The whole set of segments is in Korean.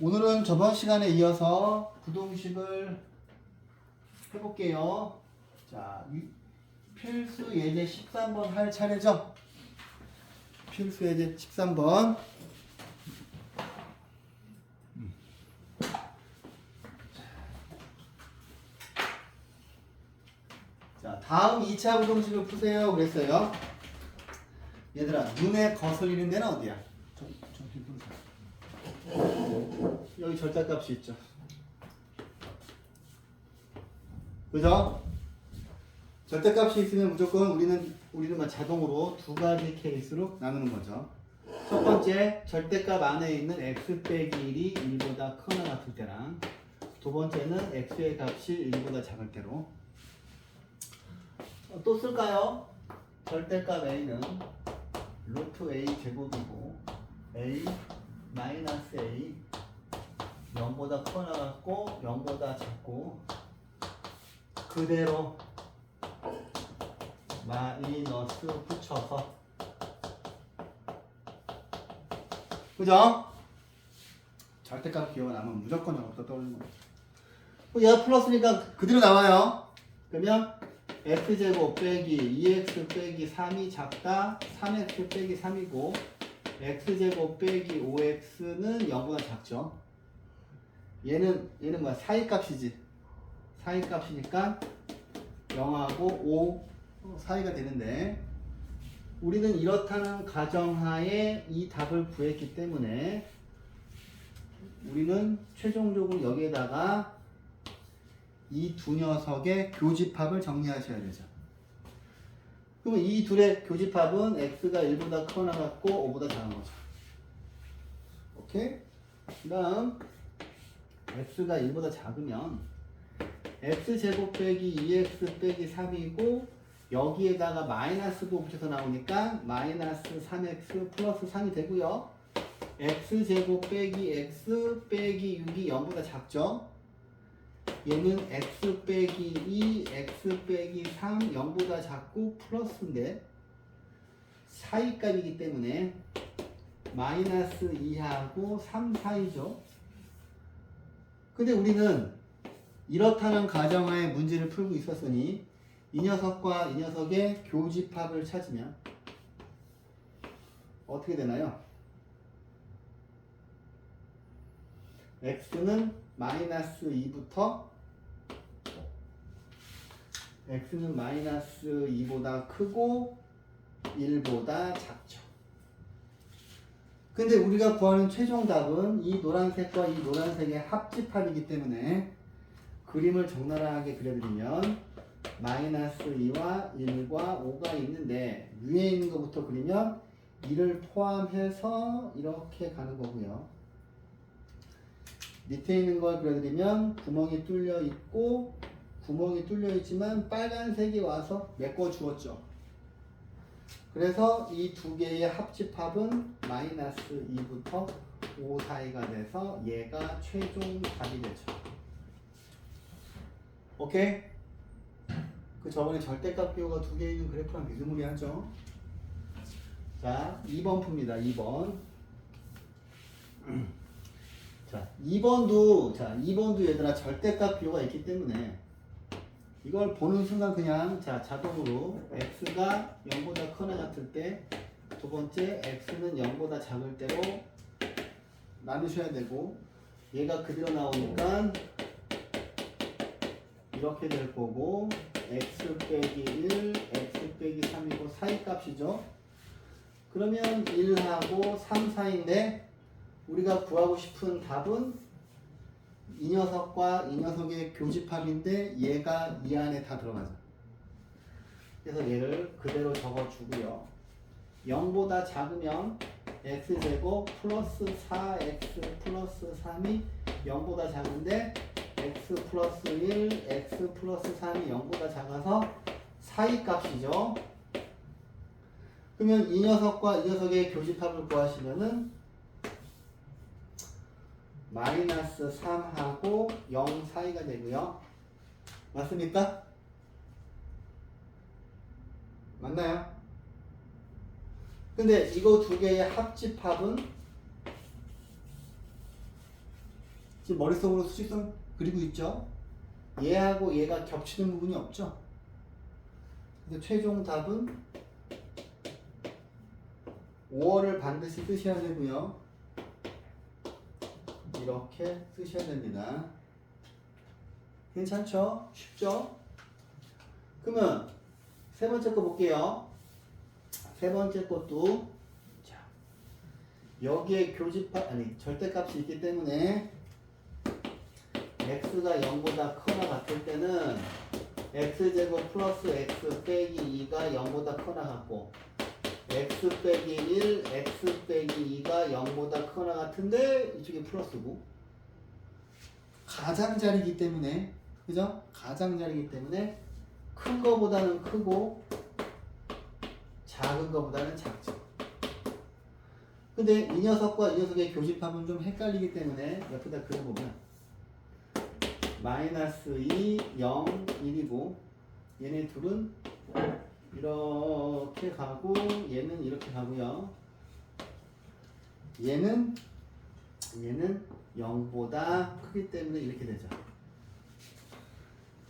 오늘은 저번 시간에 이어서 부동식을 해볼게요. 자, 필수 예제 13번 할 차례죠? 필수 예제 13번. 자, 다음 2차 부동식을 푸세요. 그랬어요. 얘들아, 눈에 거슬리는 데는 어디야? 여기 절대값이 있죠. 그죠? 절대값이 있으면 무조건 우리는 자동으로 두 가지 케이스로 나누는 거죠. 첫 번째, 절대값 안에 있는 x 빼기 1이 1보다 크거나 같을 때랑, 두 번째는 x의 값이 1보다 작을 때로. 또 쓸까요? 절대값 a는 루트 a 제곱이고 a 마이너스 a 0보다 크거나 같고 0보다 작고 그대로 마이너스 붙여서, 그죠? 절대값 기호가 나면 무조건 0부터 떠올리는 거예요. 얘가 플러스니까 그대로 나와요. 그러면 x제곱 빼기 2x 빼기 3이 작다, 3x 빼기 3이고 x제곱 빼기 5x는 0보다 작죠. 얘는 뭐야? 사이값이지. 사이값이니까 0하고 5 사이가 되는데, 우리는 이렇다는 가정하에 이 답을 구했기 때문에 우리는 최종적으로 여기에다가 이 두 녀석의 교집합을 정리하셔야 되죠. 그러면 이 둘의 교집합은 x가 1보다 크거나 같고 5보다 작은 거죠. 오케이? 그 다음 x가 1보다 작으면 x제곱 빼기 2x 빼기 3이고 여기에다가 마이너스도 붙여서 나오니까 마이너스 3x 플러스 3이 되고요. x제곱 빼기 x 빼기 6이 0보다 작죠. 얘는 x 빼기 2, x 빼기 3, 0보다 작고 플러스인데 사이값이기 때문에 마이너스 2하고 3 사이죠. 근데 우리는 이렇다는 가정하에 문제를 풀고 있었으니 이 녀석과 이 녀석의 교집합을 찾으면 어떻게 되나요? x는 마이너스 2부터 x는 마이너스 2보다 크고 1보다 작죠. 근데 우리가 구하는 최종 답은 이 노란색과 이 노란색의 합집합이기 때문에 그림을 적나라하게 그려드리면 마이너스 2와 1과 5가 있는데 위에 있는 것부터 그리면 1을 포함해서 이렇게 가는 거고요. 밑에 있는 걸 그려드리면 구멍이 뚫려 있고 구멍이 뚫려 있지만 빨간색이 와서 메꿔 주었죠. 그래서 이 두 개의 합집합은 마이너스 2부터 5 사이가 돼서 얘가 최종 답이 되죠. 오케이? 그 저번에 절대값 기호가 두 개 있는 그래프랑 비스무리하죠. 자, 2번 풉니다. 2번. 자, 2번도 얘들아 절대값 비호가 있기 때문에 이걸 보는 순간 그냥 자동으로 x가 0보다 크거나 같을 때, 두 번째 x는 0보다 작을 때로 나누셔야 되고, 얘가 그대로 나오니까 이렇게 될 거고, x 빼기 1, x 빼기 3이고 사이값이죠. 그러면 1하고 3 사이인데 우리가 구하고 싶은 답은 이 녀석과 이 녀석의 교집합인데 얘가 이 안에 다 들어가죠. 그래서 얘를 그대로 적어주고요. 0보다 작으면 x제곱 플러스 4x 플러스 3이 0보다 작은데 x 플러스 1, x 플러스 3이 0보다 작아서 사이값이죠. 그러면 이 녀석과 이 녀석의 교집합을 구하시면은 마이너스 3하고 0 사이가 되고요. 맞습니까? 맞나요? 근데 이거 두 개의 합집합은 지금 머릿속으로 수직선 그리고 있죠? 얘하고 얘가 겹치는 부분이 없죠? 그래서 최종 답은 5월을 반드시 쓰셔야 되고요. 이렇게 쓰셔야 됩니다. 괜찮죠? 쉽죠? 그러면 세 번째 거 볼게요. 세 번째 것도 자, 여기에 교집합 아니 절대값이 있기 때문에 x가 0보다 크거나 같을 때는 x제곱 플러스 x 빼기 2가 0보다 크거나 같고 x 빼기 1, x 빼기 2가 0보다 크거나 같은데 이쪽에 플러스고 가장자리이기 때문에 그죠? 가장자리이기 때문에 큰 거보다는 크고 작은 거보다는 작죠. 근데 이 녀석과 이 녀석의 교집합은 좀 헷갈리기 때문에 옆에다 그려보면 마이너스 2, 0, 1이고 얘네 둘은 이렇게 가고 얘는 이렇게 가고요. 얘는 0보다 크기 때문에 이렇게 되죠.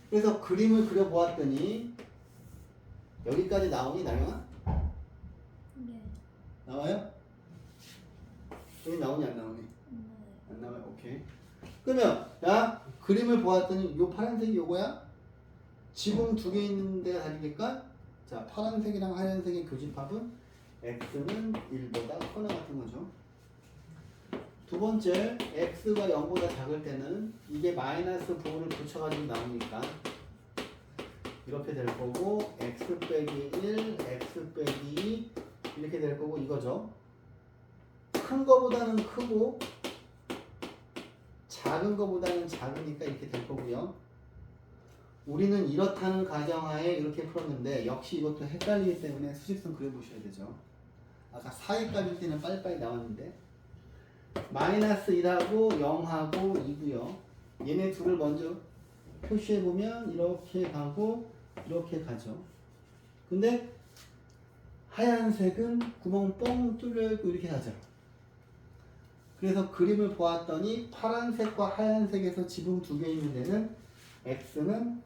그래서 그림을 그려보았더니 여기까지 나오니 나영아? 네. 나와요? 여기 나오니 안 나오니? 네. 안 나와요. 오케이. 그러면 야 그림을 보았더니 요 파란색이 요거야? 지붕 두 개 있는 데가 다르니까 자 파란색이랑 하얀색의 교집합은 x는 1보다 커나 같은 거죠. 두 번째 x가 0보다 작을 때는 이게 마이너스 부호를 붙여가지고 나오니까 이렇게 될 거고 x 빼기 1, x 빼기 2 이렇게 될 거고 이거죠. 큰 거보다는 크고 작은 거보다는 작으니까 이렇게 될 거고요. 우리는 이렇다는 가정하에 이렇게 풀었는데 역시 이것도 헷갈리기 때문에 수직선 그려보셔야 되죠. 아까 4위까지 때는 빨리빨리 나왔는데 마이너스 1하고 0하고 2고요. 얘네 둘을 먼저 표시해보면 이렇게 가고 이렇게 가죠. 근데 하얀색은 구멍 뻥 뚫려있고 이렇게 가죠. 그래서 그림을 보았더니 파란색과 하얀색에서 지붕 두 개 있는 데는 x는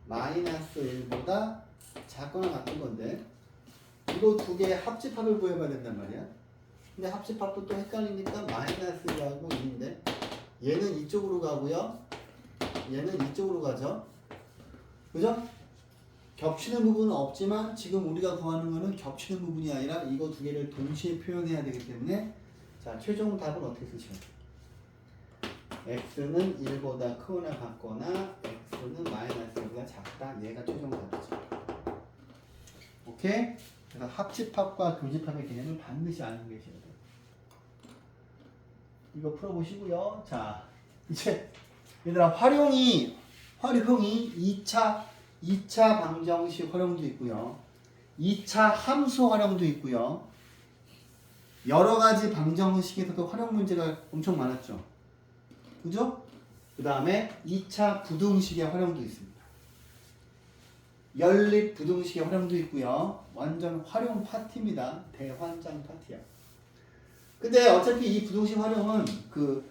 마이너스 1보다 작거나 같은 건데 이거 두 개의 합집합을 구해봐야 된단 말이야. 근데 합집합도 또 헷갈리니까 마이너스 1하고 2인데 얘는 이쪽으로 가고요. 얘는 이쪽으로 가죠. 그죠? 겹치는 부분은 없지만 지금 우리가 구하는 거는 겹치는 부분이 아니라 이거 두 개를 동시에 표현해야 되기 때문에 자 최종 답은 어떻게 쓰셔야 돼요? x는 1보다 크거나 같거나 x는 마이너스 1보다 작다. 얘가 최종 답이죠. 오케이? 그래서 합집합과 교집합의 개념을 반드시 알고 계셔야 돼요. 이거 풀어보시고요. 자 이제 얘들아 활용이 2차 방정식 활용도 있고요. 2차 함수 활용도 있고요. 여러 가지 방정식에서도 활용 문제가 엄청 많았죠. 그죠? 그 다음에 2차 부등식의 활용도 있습니다. 연립 부등식의 활용도 있고요. 완전 활용 파티입니다. 대환장 파티야. 근데 어차피 이 부등식 활용은 그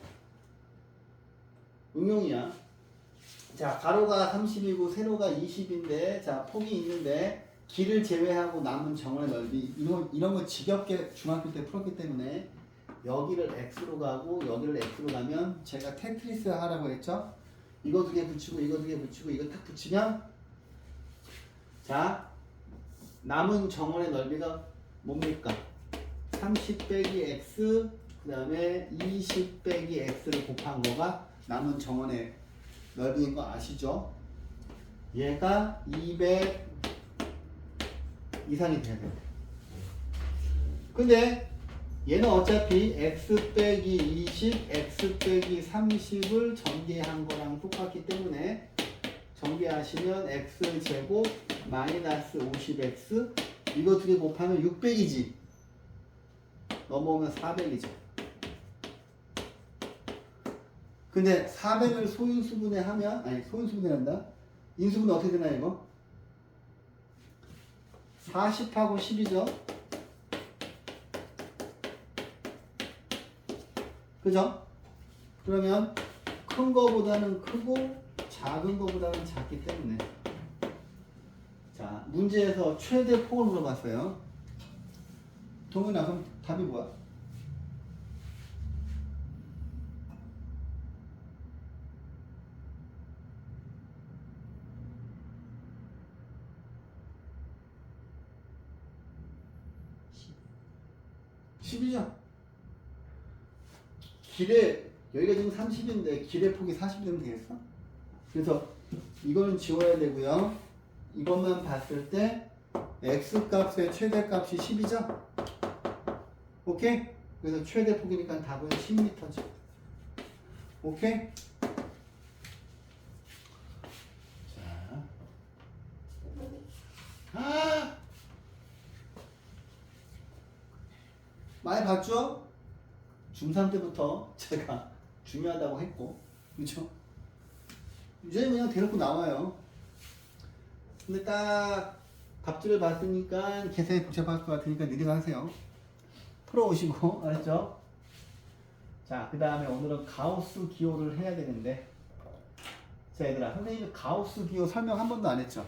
응용이야. 자, 가로가 30이고 세로가 20인데 자, 폭이 있는데 길을 제외하고 남은 정원의 넓이 이런 거 지겹게 중학교 때 풀었기 때문에 여기를 x로 가고 여기를 x로 가면 제가 테트리스 하라고 했죠? 이거 두 개 붙이고 이거 두 개 붙이고 이거 딱 붙이면 자, 남은 정원의 넓이가 뭡니까? 30 빼기 x 그 다음에 20 빼기 x를 곱한 거가 남은 정원의 넓이인 거 아시죠? 얘가 200 이상이 돼야 돼요. 근데 얘는 어차피 x 빼기 20, x 빼기 30을 전개한 거랑 똑같기 때문에 전개하시면 x제곱 마이너스 50x 이거 두 개 곱하면 600이지. 넘어오면 400이죠. 근데 400을 소인수분해 하면, 아니 소인수분해 한다? 인수분해 어떻게 되나 이거? 40하고 10이죠? 그죠? 그러면 큰 거보다는 크고 작은 거보다는 작기 때문에 자 문제에서 최대 폭을 물어봤어요. 동훈아 그럼 답이 뭐야? 십. 10이죠? 길의 여기가 지금 30인데 길의 폭이 40이 되면 되겠어? 그래서 이거는 지워야 되고요. 이것만 봤을 때 x 값의 최대값이 10이죠? 오케이? 그래서 최대 폭이니까 답은 10m죠. 오케이? 자, 많이 봤죠? 중3 때부터 제가 중요하다고 했고, 그렇죠? 이제 그냥 대놓고 나와요. 근데 딱 답지를 봤으니까 계산이 복잡할 것 같으니까 느리게 하세요. 풀어오시고, 알았죠? 자, 그 다음에 오늘은 가우스 기호를 해야 되는데, 자, 얘들아, 선생님이 가우스 기호 설명 한 번도 안 했죠?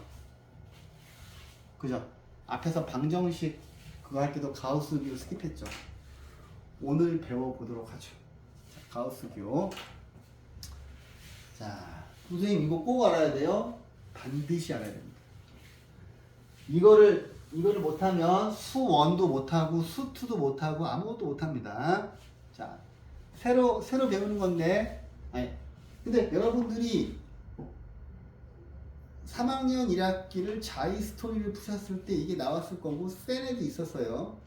그죠? 앞에서 방정식 그거 할 때도 가우스 기호 스킵했죠? 오늘 배워보도록 하죠. 자, 가우스 기호. 자, 선생님 이거 꼭 알아야 돼요. 반드시 알아야 됩니다. 이거를 못하면 수1도 못하고 수2도 못하고 아무것도 못합니다. 자, 새로 배우는 건데, 아니, 근데 여러분들이 3학년 1학기를 자이 스토리를 푸셨을 때 이게 나왔을 거고 센 애도 있었어요.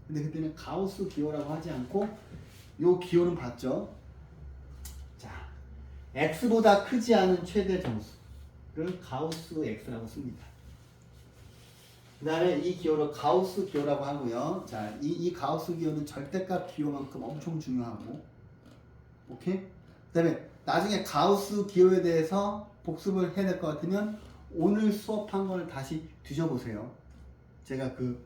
근데 그때는 가우스 기호라고 하지 않고 요 기호는 봤죠. 자, x보다 크지 않은 최대 정수를 가우스 x라고 씁니다. 그 다음에 이 기호를 가우스 기호라고 하고요. 자, 이 가우스 기호는 절대값 기호만큼 엄청 중요하고, 오케이? 그 다음에 나중에 가우스 기호에 대해서 복습을 해야 될 것 같으면 오늘 수업한 걸 다시 뒤져보세요. 제가 그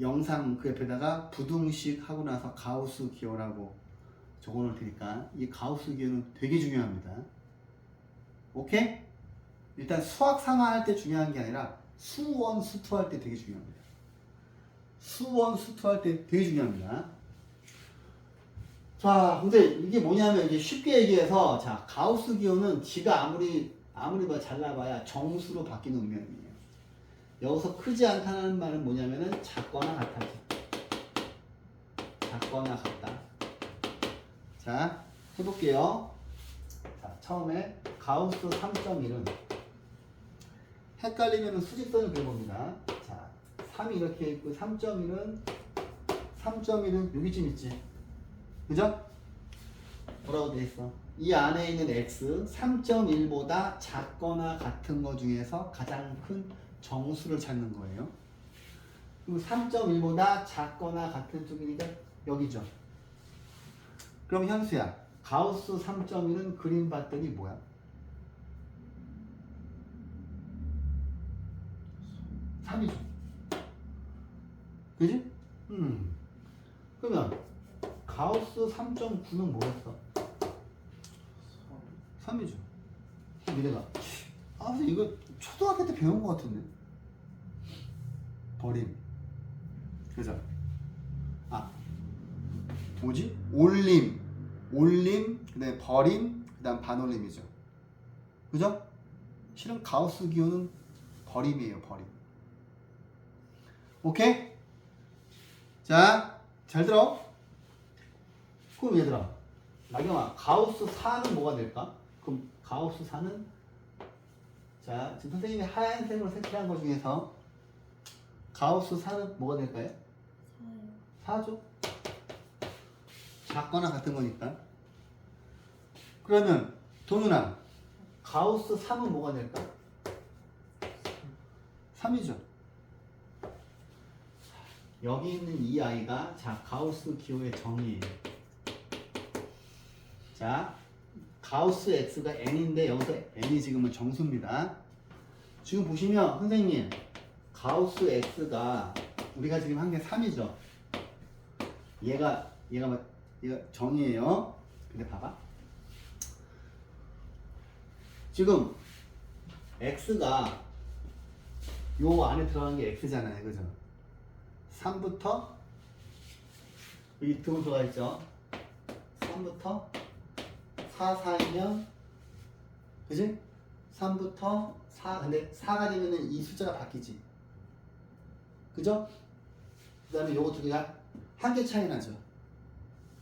영상 그 옆에다가 부등식 하고 나서 가우스 기호라고 적어놓을 테니까 이 가우스 기호는 되게 중요합니다. 오케이? 일단 수학 상하할 때 중요한 게 아니라 수1, 수2 할 때 되게 중요합니다. 수1, 수2 할 때 되게 중요합니다. 자, 근데 이게 뭐냐면 이제 쉽게 얘기해서 자, 가우스 기호는 지가 아무리 뭐 잘나봐야 정수로 바뀌는 의미예요. 여기서 크지 않다는 말은 뭐냐면은 작거나 같아지. 작거나 같다. 자, 해볼게요. 자, 처음에 가우스 3.1은 헷갈리면 수직선을 그려봅니다. 자, 3이 이렇게 있고 3.1은 여기쯤 있지. 그죠? 뭐라고 돼 있어? 이 안에 있는 x 3.1보다 작거나 같은 거 중에서 가장 큰 정수를 찾는 거예요. 그리고 3.1보다 작거나 같은 쪽이니까 여기죠. 그럼 현수야, 가우스 3.1은 그림 봤더니 뭐야? 삼이죠. 그지? 그러면 가우스 3.9는 뭐였어? 3이죠. 미래가 이거 초등학교 때 배운 것 같은데. 버림. 그죠? 뭐지? 올림, 그 다음에 버림, 그 다음 반올림이죠. 그죠? 실은 가우스 기호는 버림이에요, 버림. 오케이? 자, 잘 들어. 그럼 얘들아, 나경아, 가우스 4는 뭐가 될까? 그럼 가우스 4는 자, 지금 선생님이 하얀색으로 색칠한 것 중에서 가우스 4는 뭐가 될까요? 4요. 4죠? 작거나 같은 거니까. 그러면 동윤아, 가우스 3은 뭐가 될까? 3이죠. 여기 있는 이 아이가 자, 가우스 기호의 정의예요. 자, 가우스 x가 n인데 여기서 n이 지금은 정수입니다. 지금 보시면 선생님 가우스 x가 우리가 지금 한 게 3이죠. 얘가 정이에요. 근데 봐봐. 지금 x가 요 안에 들어가는 게 x잖아요. 그죠? 3부터 여기 등은 들어가 있죠. 3부터 4, 4이면 그지? 3부터 4 근데 4가 되면은 이 숫자가 바뀌지. 그죠? 그 다음에 요거 두 개가 한 개 차이 나죠.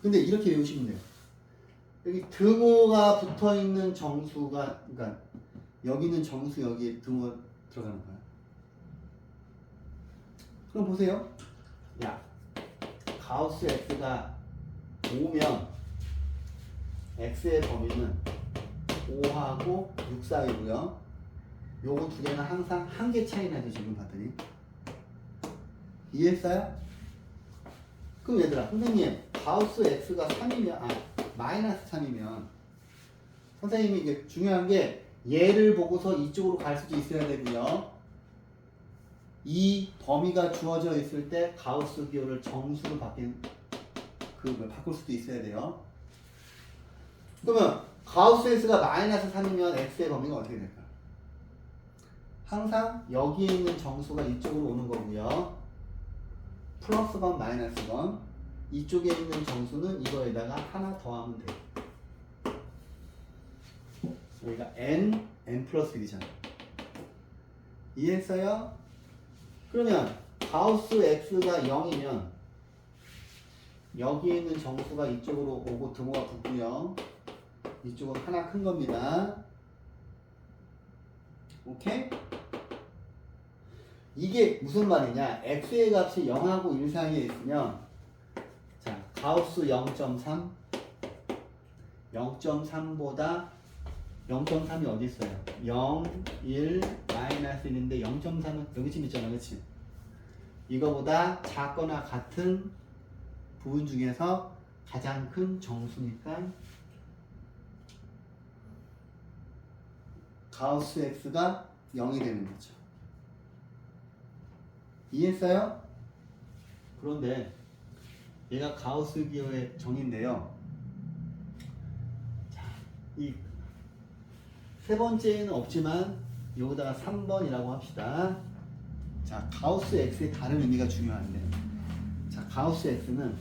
근데 이렇게 외우시면 돼요. 여기 등호가 붙어 있는 정수가 그러니까 여기는 정수 여기에 등호 들어가는 거야. 그럼 보세요. 야, 가우스 x가 5면 x의 범위는 5하고 6 사이고요. 요거 두 개는 항상 한 개 차이 나죠. 지금 봤더니. 이해했어요? 그럼 얘들아, 선생님 가우스 x가 3이면 마이너스 3이면 선생님이 이게 중요한 게 얘를 보고서 이쪽으로 갈 수도 있어야 되고요. 이 범위가 주어져 있을 때 가우스 기호를 정수로 바꿀 수도 있어야 돼요. 그러면 가우스 x가 마이너스 3이면 x의 범위가 어떻게 될까? 항상 여기에 있는 정수가 이쪽으로 오는 거고요. 플러스건 마이너스건 이쪽에 있는 정수는 이거에다가 하나 더하면 돼요. 여기가 n 플러스 1이잖아. 이해했어요? 그러면 가우스 x가 0이면 여기에 있는 정수가 이쪽으로 오고 등호가 붙고요. 이쪽은 하나 큰 겁니다. 오케이? 이게 무슨 말이냐? x의 값이 0하고 1 사이에 있으면 자, 가우스 0.3 0.3보다 0.3이 어디 있어요? 0, 1, 마이너스 1인데 0.3은 여기쯤 있잖아. 그치? 이거보다 작거나 같은 부분 중에서 가장 큰 정수니까 가우스 x가 0이 되는 거죠. 이해했어요? 그런데 얘가 가우스 기호의 정인데요. 자, 이 세 번째는 없지만 여기다가 3번이라고 합시다. 자, 가우스 x의 다른 의미가 중요한데, 자, 가우스 x는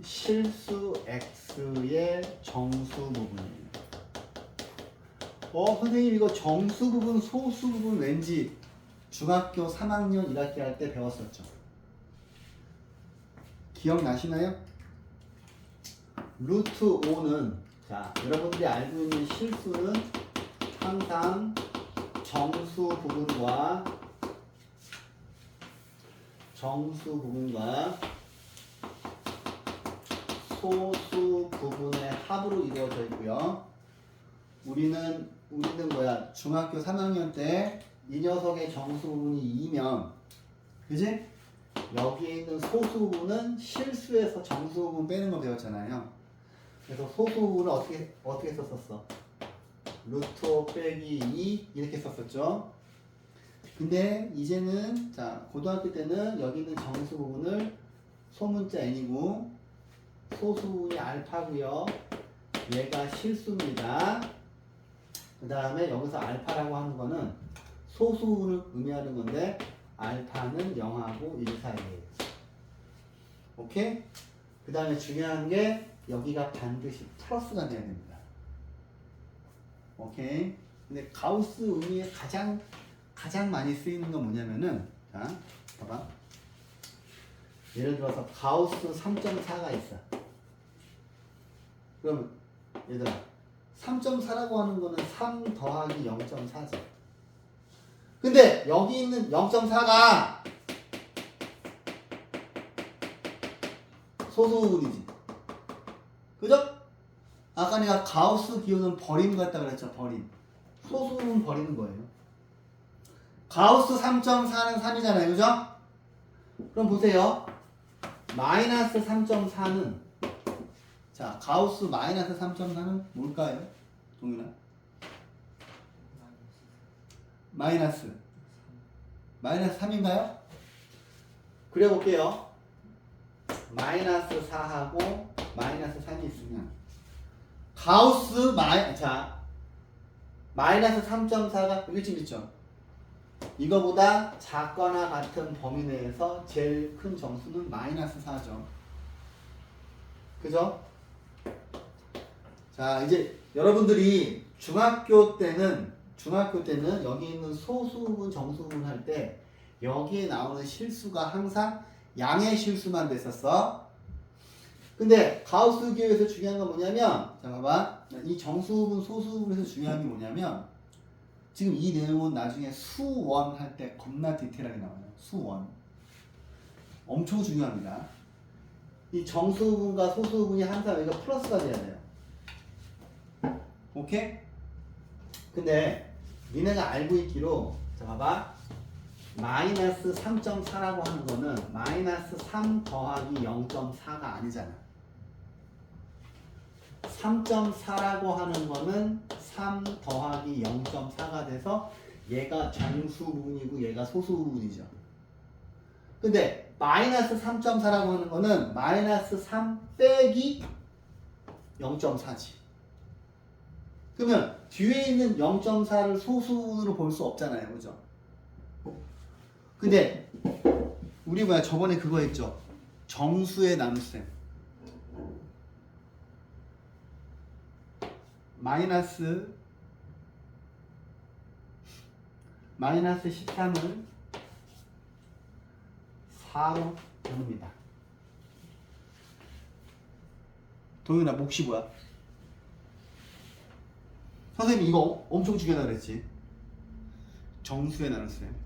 실수 x의 정수 부분이에요. 선생님 이거 정수 부분, 소수 부분 왠지 중학교 3학년 1학기 할 때 배웠었죠. 기억나시나요? 루트 5는 자, 여러분들이 알고 있는 실수는 항상 정수 부분과 소수 부분의 합으로 이루어져 있고요. 우리는 뭐야? 중학교 3학년 때 이 녀석의 정수 부분이 2면 그지? 여기에 있는 소수 부분은 실수에서 정수 부분 빼는 거 배웠잖아요. 그래서 소수 부분을 어떻게 썼었어? 루트 5 빼기 2 이렇게 썼었죠. 근데 이제는 자, 고등학교 때는 여기 있는 정수 부분을 소문자 n이고 소수 부분이 알파고요. 얘가 실수입니다. 그 다음에 여기서 알파라고 하는 거는 소수 부분을 의미하는 건데 알파는 0하고 1 사이에요. 오케이? 그 다음에 중요한 게 여기가 반드시 플러스가 돼야 됩니다. 오케이? 근데 가우스 의미에 가장 많이 쓰이는 건 뭐냐면은 자, 봐봐. 예를 들어서 가우스 3.4가 있어. 그러면 얘들아 3.4라고 하는 거는 3 더하기 0.4죠. 근데 여기 있는 0.4가 소수 부분이지. 그죠? 아까 내가 가우스 기호는 버림 같다 그랬죠. 버림. 소수 부분 버리는 거예요. 가우스 3.4는 3이잖아요. 그죠? 그럼 보세요. 마이너스 3.4는 자, 가우스 마이너스 3.4는 뭘까요? 동윤아? 마이너스 3인가요? 그려볼게요. 마이너스 4하고 마이너스 3이 있으면 가우스 마이너스 3.4가 여기쯤 있죠. 이거보다 작거나 같은 범위 내에서 제일 큰 정수는 마이너스 4죠. 그죠? 자, 이제 여러분들이 중학교 때는 여기 있는 소수분, 정수분 할 때 여기에 나오는 실수가 항상 양의 실수만 됐었어. 근데 가우스 기호에서 중요한 건 뭐냐면, 자, 봐봐. 이 정수분, 소수분에서 중요한 게 뭐냐면, 지금 이 내용은 나중에 수원 할 때 겁나 디테일하게 나와요. 수원. 엄청 중요합니다. 이 정수분과 소수분이 항상 여기가 플러스가 돼야 돼요. 오케이? 근데 니네가 알고 있기로, 자, 봐봐. 마이너스 3.4라고 하는 거는 마이너스 3 더하기 0.4가 아니잖아. 3.4라고 하는 거는 3 더하기 0.4가 돼서 얘가 정수분이고 얘가 소수분이죠. 근데 마이너스 3.4라고 하는 거는 마이너스 3 빼기 0.4지. 그러면 뒤에 있는 0.4를 소수분으로 볼 수 없잖아요. 그죠? 근데 우리 저번에 그거 했죠. 정수의 나눗셈. 마이너스 13을 4로 나눕니다. 도윤아, 몫이 뭐야? 선생님 이거 엄청 중요하다 그랬지. 정수의 나눗셈.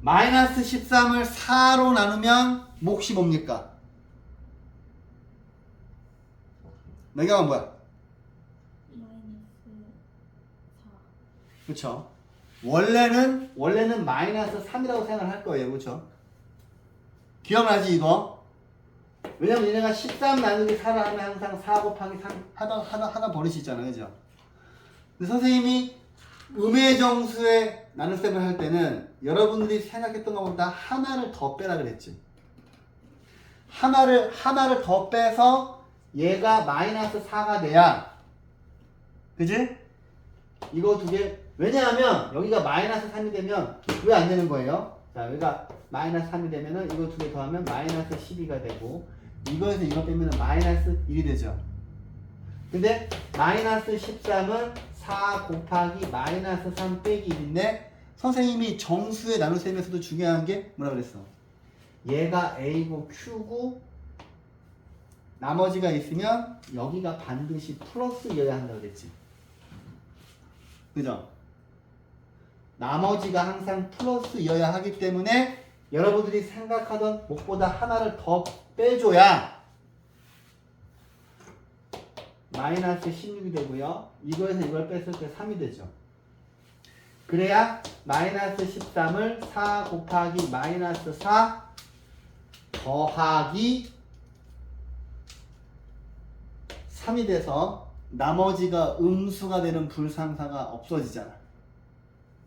마이너스 13을 4로 나누면 몫이 뭡니까? 매경은 뭐야? 마이너스 4. 그렇죠. 원래는 마이너스 3이라고 생각을 할 거예요. 그렇죠? 기억나지 이거? 왜냐면 얘네가 13 나누기 4를 하면 항상 4 곱하기 3 하나 버릇이 있잖아요. 그죠? 근데 선생님이 음의 정수의 나눗셈을 할 때는 여러분들이 생각했던 것보다 하나를 더 빼라 그랬지. 하나를 더 빼서 얘가 마이너스 4가 돼야, 그지? 이거 두 개. 왜냐하면 여기가 마이너스 3이 되면 왜 안 되는 거예요? 자, 여기가 마이너스 3이 되면은 이거 두 개 더하면 마이너스 12가 되고, 이거에서 이거 빼면은 마이너스 1이 되죠. 근데 마이너스 13은 4 곱하기 마이너스 3 빼기 1인데, 선생님이 정수의 나눗셈에서도 중요한 게 뭐라 그랬어? 얘가 A고 Q고 나머지가 있으면 여기가 반드시 플러스여야 한다고 그랬지. 그죠? 나머지가 항상 플러스여야 하기 때문에 여러분들이 생각하던 몫보다 하나를 더 빼줘야 마이너스 16이 되고요. 이거에서 이걸 뺐을 때 3이 되죠. 그래야 마이너스 13을 4 곱하기 마이너스 4 더하기 3이 돼서 나머지가 음수가 되는 불상사가 없어지잖아.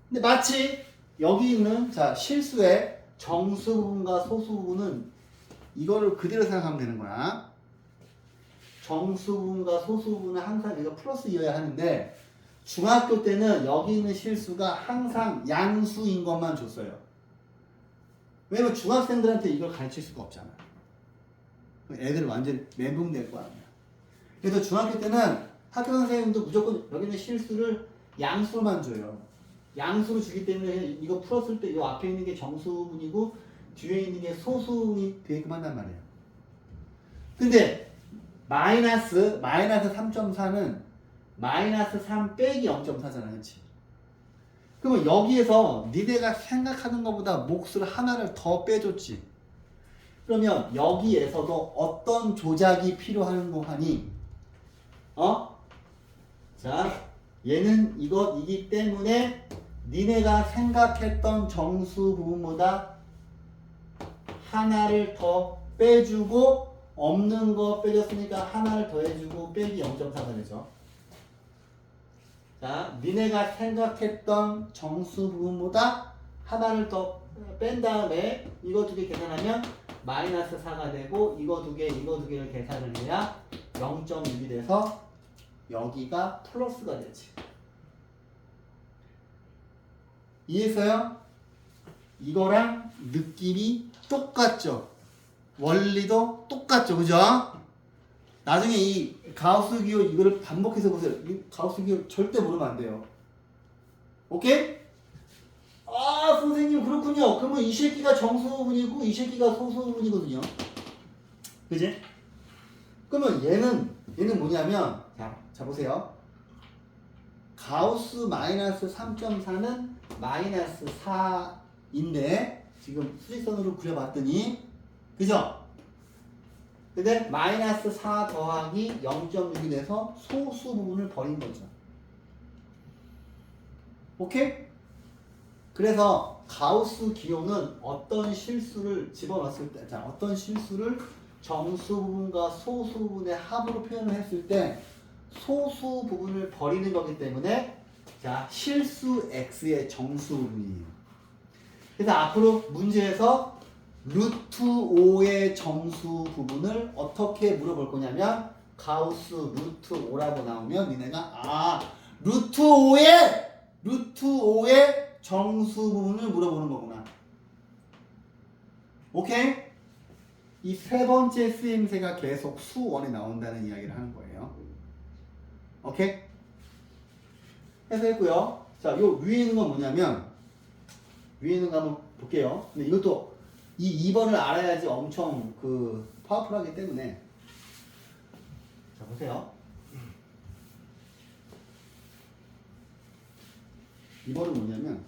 근데 마치 여기 있는 실수의 정수부분과 소수부분은 이거를 그대로 생각하면 되는 거야. 정수부분과 소수부분은 항상 얘가 플러스이어야 하는데, 중학교 때는 여기 있는 실수가 항상 양수인 것만 줬어요. 왜냐면 중학생들한테 이걸 가르칠 수가 없잖아. 애들 완전 멘붕 될 거 아니야. 그래서 중학교 때는 학교 선생님도 무조건 여기 있는 실수를 양수로만 줘요. 양수로 주기 때문에 이거 풀었을 때 이 앞에 있는 게 정수분이고 뒤에 있는 게 소수분이 되게끔 한단 말이에요. 근데 마이너스 3.4는 마이너스 3 빼기 0.4잖아. 그렇지? 그러면 여기에서 니네가 생각하는 것보다 몫을 하나를 더 빼줬지. 그러면 여기에서도 어떤 조작이 필요한 거 하니? 자, 얘는 이것이기 때문에 니네가 생각했던 정수 부분보다 하나를 더 빼주고, 없는 거 빼줬으니까 하나를 더해주고 빼기 0.4가 되죠. 자, 니네가 생각했던 정수 부분보다 하나를 더 뺀 다음에 이거 두 개 계산하면 마이너스 4가 되고 이거 두 개를 계산을 해야 0.6이 돼서 여기가 플러스가 되지. 이해했어요? 이거랑 느낌이 똑같죠? 원리도 똑같죠? 그죠? 나중에 이 가우스 기호 이거를 반복해서 보세요. 이 가우스 기호 절대 모르면 안 돼요. 오케이? 아 선생님 그렇군요. 그러면 이 새끼가 정수부분이고 이 새끼가 소수부분이거든요. 그지? 그러면 얘는 뭐냐면 자 보세요. 가우스 마이너스 3.4는 마이너스 4인데 지금 수직선으로 그려봤더니 그죠? 근데 마이너스 4 더하기 0.6이 돼서 소수 부분을 버린 거죠. 오케이? 그래서 가우스 기호는 어떤 실수를 집어넣었을 때, 자, 어떤 실수를 정수 부분과 소수 부분의 합으로 표현을 했을 때 소수 부분을 버리는 거기 때문에 자, 실수 x의 정수 부분이에요. 그래서 앞으로 문제에서 루트 5의 정수 부분을 어떻게 물어볼 거냐면 가우스 루트 5라고 나오면 니네가 루트 5의 정수 부분을 물어보는 거구나. 오케이? 이 세 번째 쓰임새가 계속 수원에 나온다는 이야기를 하는 거예요. 오케이? 해서 했고요. 자, 요 위에 있는 건 뭐냐면 위에 있는 거 한번 볼게요. 근데 이것도 이 2번을 알아야지 엄청 파워풀하기 때문에 자, 보세요. 2번은 뭐냐면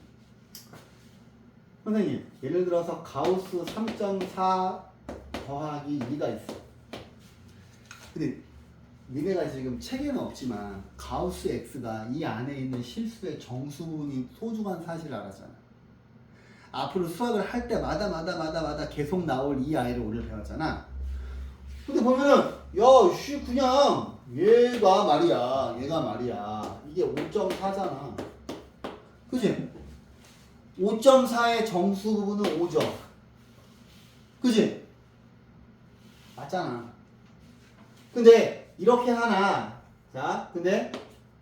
선생님 예를 들어서 가우스 3.4 더하기 2가 있어. 근데 니네가 지금 책에는 없지만 가우스 x가 이 안에 있는 실수의 정수 부분이 소중한 사실을 알았잖아. 앞으로 수학을 할 때마다 계속 나올 이 아이를 오늘 배웠잖아. 근데 보면은 그냥 얘가 말이야 이게 5.4잖아. 그치? 5.4의 정수 부분은 5죠. 그치? 맞잖아. 근데 이렇게 하나. 자, 근데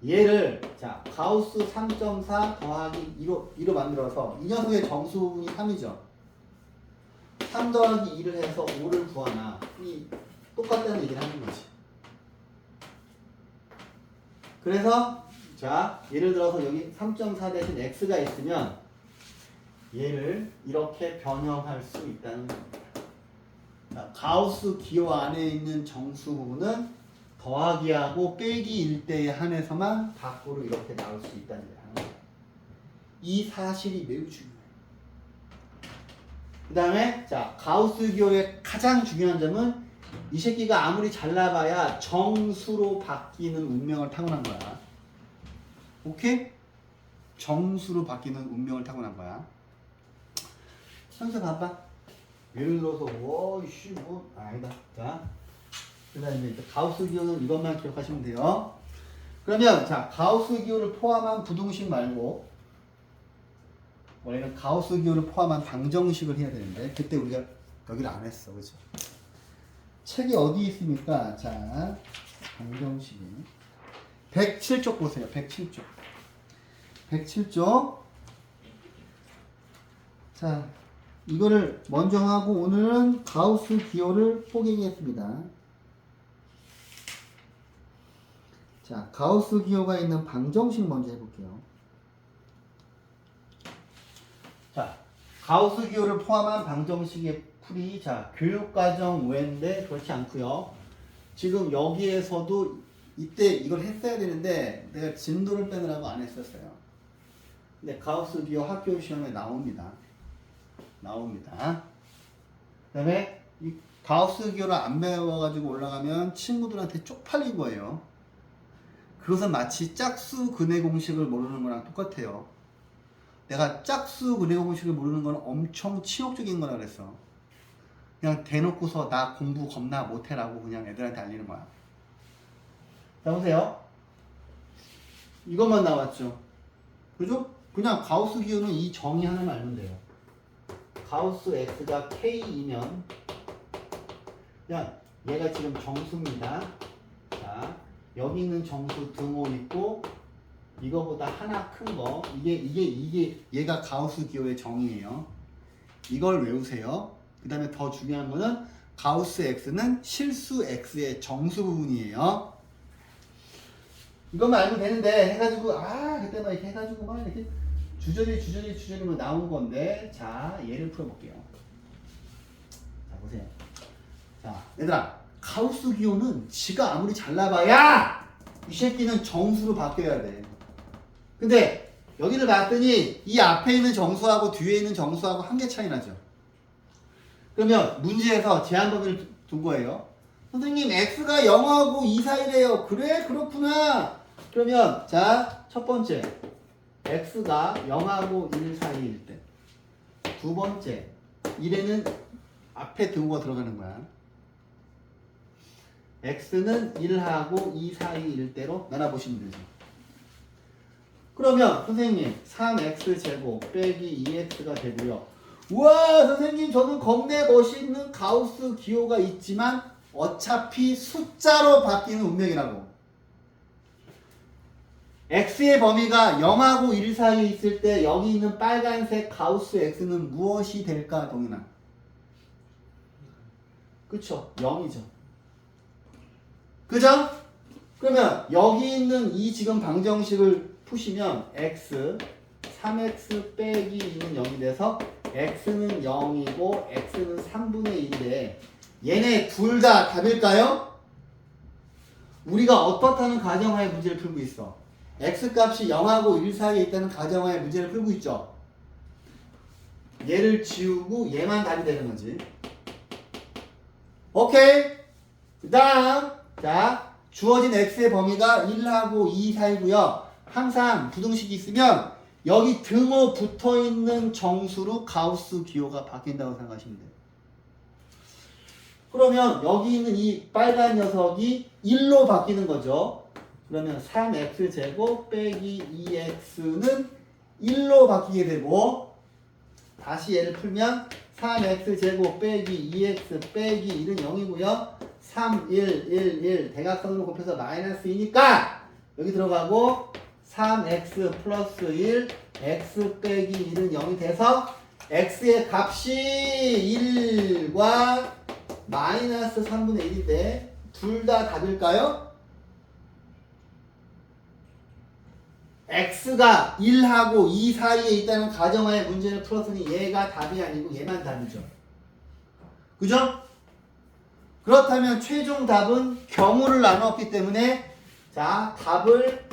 얘를 자 가우스 3.4 더하기 2로 만들어서 이 녀석의 정수 부분이 3이죠. 3 더하기 2를 해서 5를 구하나. 이 똑같다는 얘기를 하는 거지. 그래서 자 예를 들어서 여기 3.4 대신 x가 있으면 얘를 이렇게 변형할 수 있다는 겁니다. 자, 가우스 기호 안에 있는 정수 부분은 더하기하고 빼기일 때에 한해서만 밖으로 이렇게 나올 수 있다는 얘기를 하는 거예요. 이 사실이 매우 중요해요. 그 다음에 자 가우스 기호의 가장 중요한 점은 이 새끼가 아무리 잘나봐야 정수로 바뀌는 운명을 타고난 거야. 오케이? 정수로 바뀌는 운명을 타고난 거야. 선생 봐봐. 예를 들어서 아니다. 자, 그다음에 이제 가우스 기호는 이것만 기억하시면 돼요. 그러면 자 가우스 기호를 포함한 부등식 말고 원래는 가우스 기호를 포함한 방정식을 해야 되는데 그때 우리가 여기를 안 했어, 그렇죠? 책이 어디 있습니까? 자, 방정식이 107쪽 보세요. 107쪽. 107쪽. 자, 이거를 먼저 하고 오늘은 가우스 기호를 포기하겠습니다. 자, 가우스 기호가 있는 방정식 먼저 해볼게요. 자, 가우스 기호를 포함한 방정식의 풀이 자 교육과정 외인데 그렇지 않고요. 지금 여기에서도 이때 이걸 했어야 되는데 내가 진도를 빼느라고 안 했었어요. 근데 가우스 기호 학교 시험에 나옵니다. 그 다음에 이 가우스 기호를 안 배워가지고 올라가면 친구들한테 쪽팔린 거예요. 그것은 마치 짝수 근해 공식을 모르는 거랑 똑같아요. 내가 짝수 근해 공식을 모르는 건 엄청 치욕적인 거라 그랬어. 그냥 대놓고서 나 공부 겁나 못해라고 그냥 애들한테 알리는 거야. 자 보세요. 이것만 나왔죠. 그죠? 그냥 가우스 기호는 이 정의 하나만 알면 돼요. 가우스 x가 k이면 그냥 얘가 지금 정수입니다. 자, 여기 있는 정수 등호 있고 이거보다 하나 큰 거 이게 얘가 가우스 기호의 정의예요. 이걸 외우세요. 그 다음에 더 중요한 거는 가우스 x는 실수 x의 정수 부분이에요. 이것만 알고 되는데 해가지고 그때 막 이렇게 해가지고 막 이렇게 주저리면 나온 건데 자 얘를 풀어볼게요. 자 보세요. 자 얘들아 가우스 기호는 지가 아무리 잘나봐야 이 새끼는 정수로 바뀌어야 돼. 근데 여기를 봤더니 이 앞에 있는 정수하고 뒤에 있는 정수하고 한 개 차이 나죠. 그러면 문제에서 제한 범위를 둔 거예요. 선생님 x가 0하고 2 사이래요. 그래 그렇구나. 그러면 자 첫 번째 x가 0하고 1 사이일 때 두 번째 1에는 앞에 등호가 들어가는 거야. x는 1하고 2 사이일 때로 나눠보시면 되죠. 그러면 선생님 3x제곱 빼기 2x가 되고요. 우와 선생님 저는 겁내 멋있는 가우스 기호가 있지만 어차피 숫자로 바뀌는 운명이라고. x의 범위가 0하고 1 사이에 있을 때 여기 있는 빨간색 가우스 x는 무엇이 될까 동현아? 그쵸? 0이죠. 그죠? 그러면 여기 있는 이 지금 방정식을 푸시면 x 3x 빼기 2는 0이 돼서 x는 0이고 x는 3분의 1인데 얘네 둘 다 답일까요? 우리가 어떻다는 가정하에 문제를 풀고 있어. x 값이 0하고 1 사이에 있다는 가정하에 문제를 풀고 있죠. 얘를 지우고 얘만 답이 되는 거지. 오케이. 그 다음 자 주어진 x의 범위가 1하고 2 사이고요. 항상 부등식이 있으면 여기 등호 붙어있는 정수로 가우스 기호가 바뀐다고 생각하시면 돼요. 그러면 여기 있는 이 빨간 녀석이 1로 바뀌는 거죠. 그러면 3x제곱 빼기 2x는 1로 바뀌게 되고 다시 얘를 풀면 3x제곱 빼기 2x 빼기 1은 0이고요. 3, 1, 1, 1 대각선으로 곱해서 마이너스 2니까 여기 들어가고 3x 플러스 1 x 빼기 1은 0이 돼서 x의 값이 1과 마이너스 3분의 1인데 둘 다 답일까요? x가 1하고 2 사이에 있다는 가정하에 문제를 풀었으니 얘가 답이 아니고 얘만 답이죠. 그죠? 그렇다면 최종 답은 경우를 나눴기 때문에 자 답을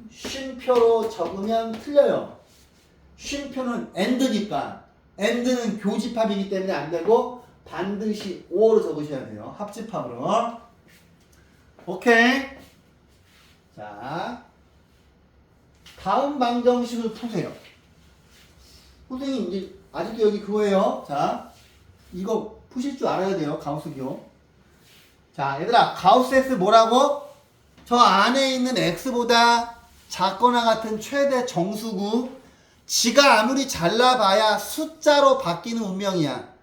쉼표로 적으면 틀려요. 쉼표는 AND니까 AND는 교집합이기 때문에 안 되고 반드시 OR로 적으셔야 돼요. 합집합으로. 오케이. 자 다음 방정식을 푸세요. 선생님 이제 아직도 여기 그거예요. 자 이거 푸실 줄 알아야 돼요. 가우스 기호. 자 얘들아 가우스 x 뭐라고? 저 안에 있는 x보다 작거나 같은 최대 정수구 지가 아무리 잘라봐야 숫자로 바뀌는 운명이야.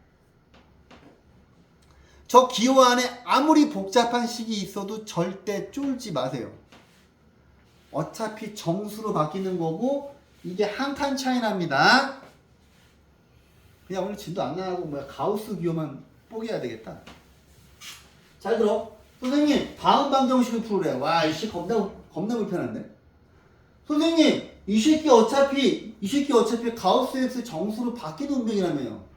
저 기호 안에 아무리 복잡한 식이 있어도 절대 쫄지 마세요. 어차피 정수로 바뀌는 거고 이게 한 칸 차이 납니다. 그냥 오늘 진도 안 나가고 뭐야 가우스 기호만 뽀개야 되겠다. 잘 들어. 선생님 다음 방정식을 풀으래. 와 이 씨 겁나 불편한데. 선생님 이 새끼 어차피 가우스 x 정수로 바뀌는 운명이라며요.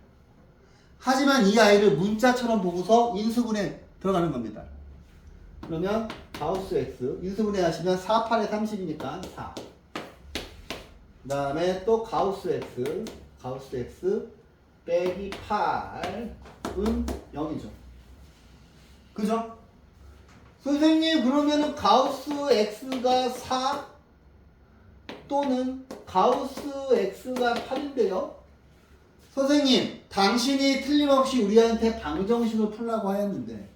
하지만 이 아이를 문자처럼 보고서 인수분해 들어가는 겁니다. 그러면 가우스 x 인수분해 하시면 4, 8에 30이니까 4. 그 다음에 또 가우스 x 빼기 8은 0이죠. 그죠? 선생님 그러면은 가우스 x가 4 또는 가우스 x가 8인데요. 선생님 당신이 틀림없이 우리한테 방정식을 풀라고 하였는데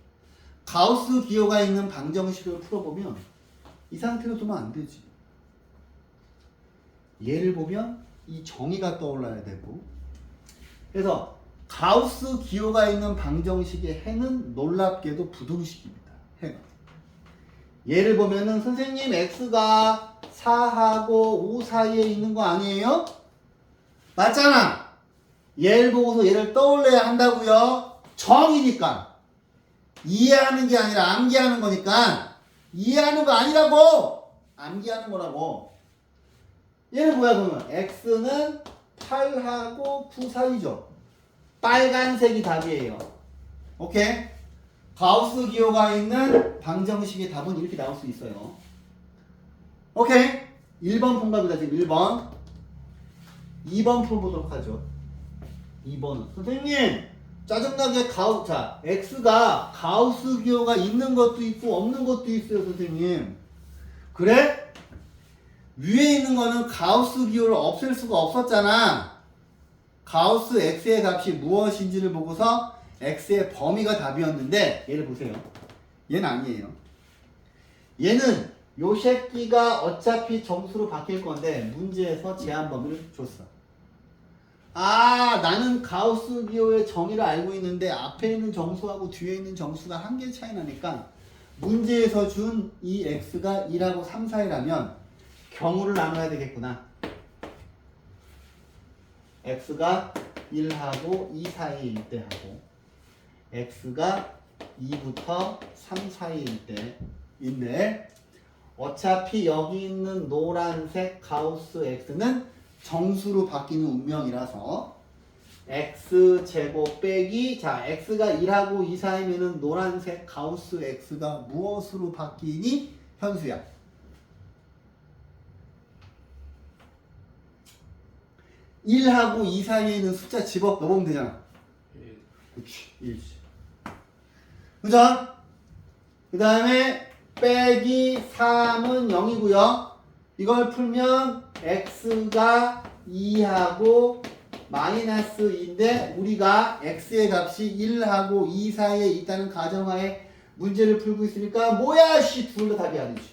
가우스 기호가 있는 방정식을 풀어보면 이 상태로 두면 안 되지. 얘를 보면 이 정의가 떠올라야 되고 그래서 가우스 기호가 있는 방정식의 해는 놀랍게도 부등식입니다. 해가. 얘를 보면은 선생님 x가 4하고 5 사이에 있는 거 아니에요? 맞잖아. 얘를 보고서 얘를 떠올려야 한다고요. 정이니까. 이해하는 게 아니라 암기하는 거니까 이해하는 거 아니라고. 암기하는 거라고. 얘는 뭐야 그러면 x는 8하고 9 사이죠. 빨간색이 답이에요. 오케이? 가우스 기호가 있는 방정식의 답은 이렇게 나올 수 있어요. 오케이? 1번 통과입니다. 지금 1번. 2번 풀어보도록 하죠. 2번은 선생님 짜증나게 자 x가 가우스 기호가 있는 것도 있고 없는 것도 있어요. 선생님 그래? 위에 있는 거는 가우스 기호를 없앨 수가 없었잖아. 가우스 x의 값이 무엇인지를 보고서 x의 범위가 답이었는데 얘를 보세요. 얘는 아니에요. 얘는 요 새끼가 어차피 정수로 바뀔 건데 문제에서 제한 범위를 줬어. 아 나는 가우스 기호의 정의를 알고 있는데 앞에 있는 정수하고 뒤에 있는 정수가 한 개 차이 나니까 문제에서 준 이 x가 1하고 3 사이라면 경우를 나눠야 되겠구나. x가 1하고 2 사이일 때 하고 x가 2부터 3 사이일 때인데 어차피 여기 있는 노란색 가우스 x는 정수로 바뀌는 운명이라서 x제곱 빼기 자 x가 1하고 2 사이면은 노란색 가우스 x가 무엇으로 바뀌니? 현수야. 1하고 2 사이에 있는 숫자 집어 넣으면 되잖아. 그렇지. 1. 그죠? 그 다음에 빼기 3은 0이고요. 이걸 풀면 x가 2하고 마이너스 2인데 우리가 x의 값이 1하고 2 사이에 있다는 가정하에 문제를 풀고 있으니까 뭐야 씨 둘 다 답이 아니지.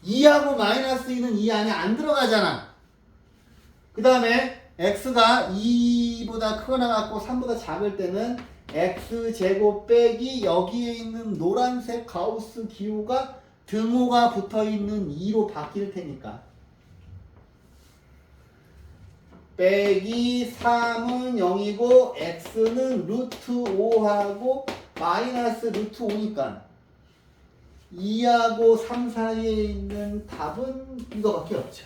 2하고 마이너스 2는 이 안에 안 들어가잖아. 그 다음에 x가 2보다 크거나 같고 3보다 작을 때는 x제곱 빼기 여기에 있는 노란색 가우스 기호가 등호가 붙어있는 2로 바뀔 테니까 빼기 3은 0이고 x는 루트 5하고 마이너스 루트 5니까 2하고 3 사이에 있는 답은 이거밖에 없죠.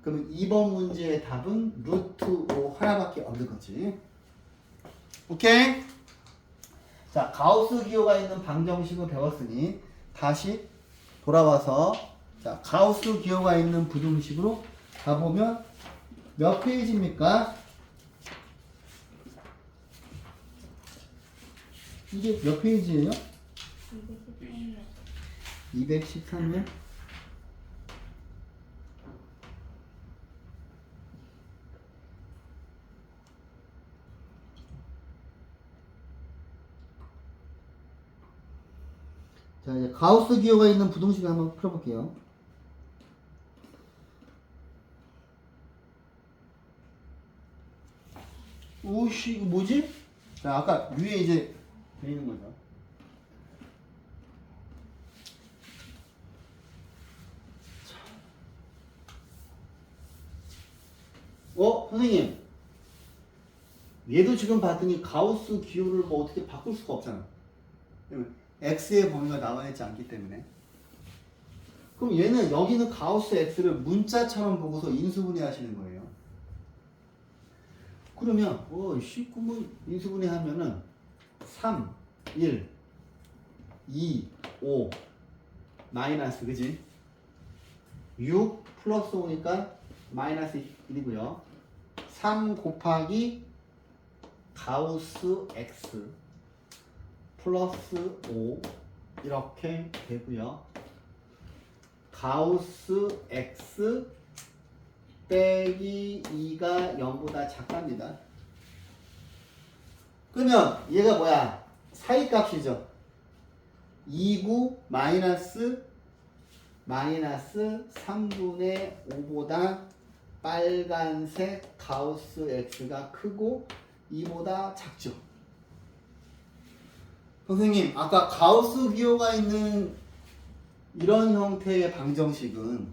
그러면 2번 문제의 답은 루트 5 하나밖에 없는 거지. 오케이? 자, 가우스 기호가 있는 방정식을 배웠으니 다시 돌아와서 자, 가우스 기호가 있는 부등식으로 가보면 몇 페이지입니까? 이게 몇 페이지예요? 213면? 자, 이제 가우스 기호가 있는 부등식을 한번 풀어볼게요. 오씨, 이거 뭐지? 자, 아까 위에 이제 돼 있는 거죠. 선생님. 얘도 지금 봤더니 가우스 기호를 뭐 어떻게 바꿀 수가 없잖아. x의 범위가 나와 있지 않기 때문에. 그럼 얘는 여기는 가우스 x를 문자처럼 보고서 인수분해 하시는 거예요. 그러면 그러면 인수분해 하면은 3, 1, 2, 5 마이너스 그지? 6 플러스 5니까 마이너스 1이고요. 3 곱하기 가우스 x 플러스 5 이렇게 되고요. 가우스 x 빼기 2가 0보다 작답니다. 그러면 얘가 뭐야? 사이값이죠. 2, 9 마이너스 마이너스 3분의 5보다 빨간색 가우스 x가 크고 2보다 작죠. 선생님, 아까 가우스 기호가 있는 이런 형태의 방정식은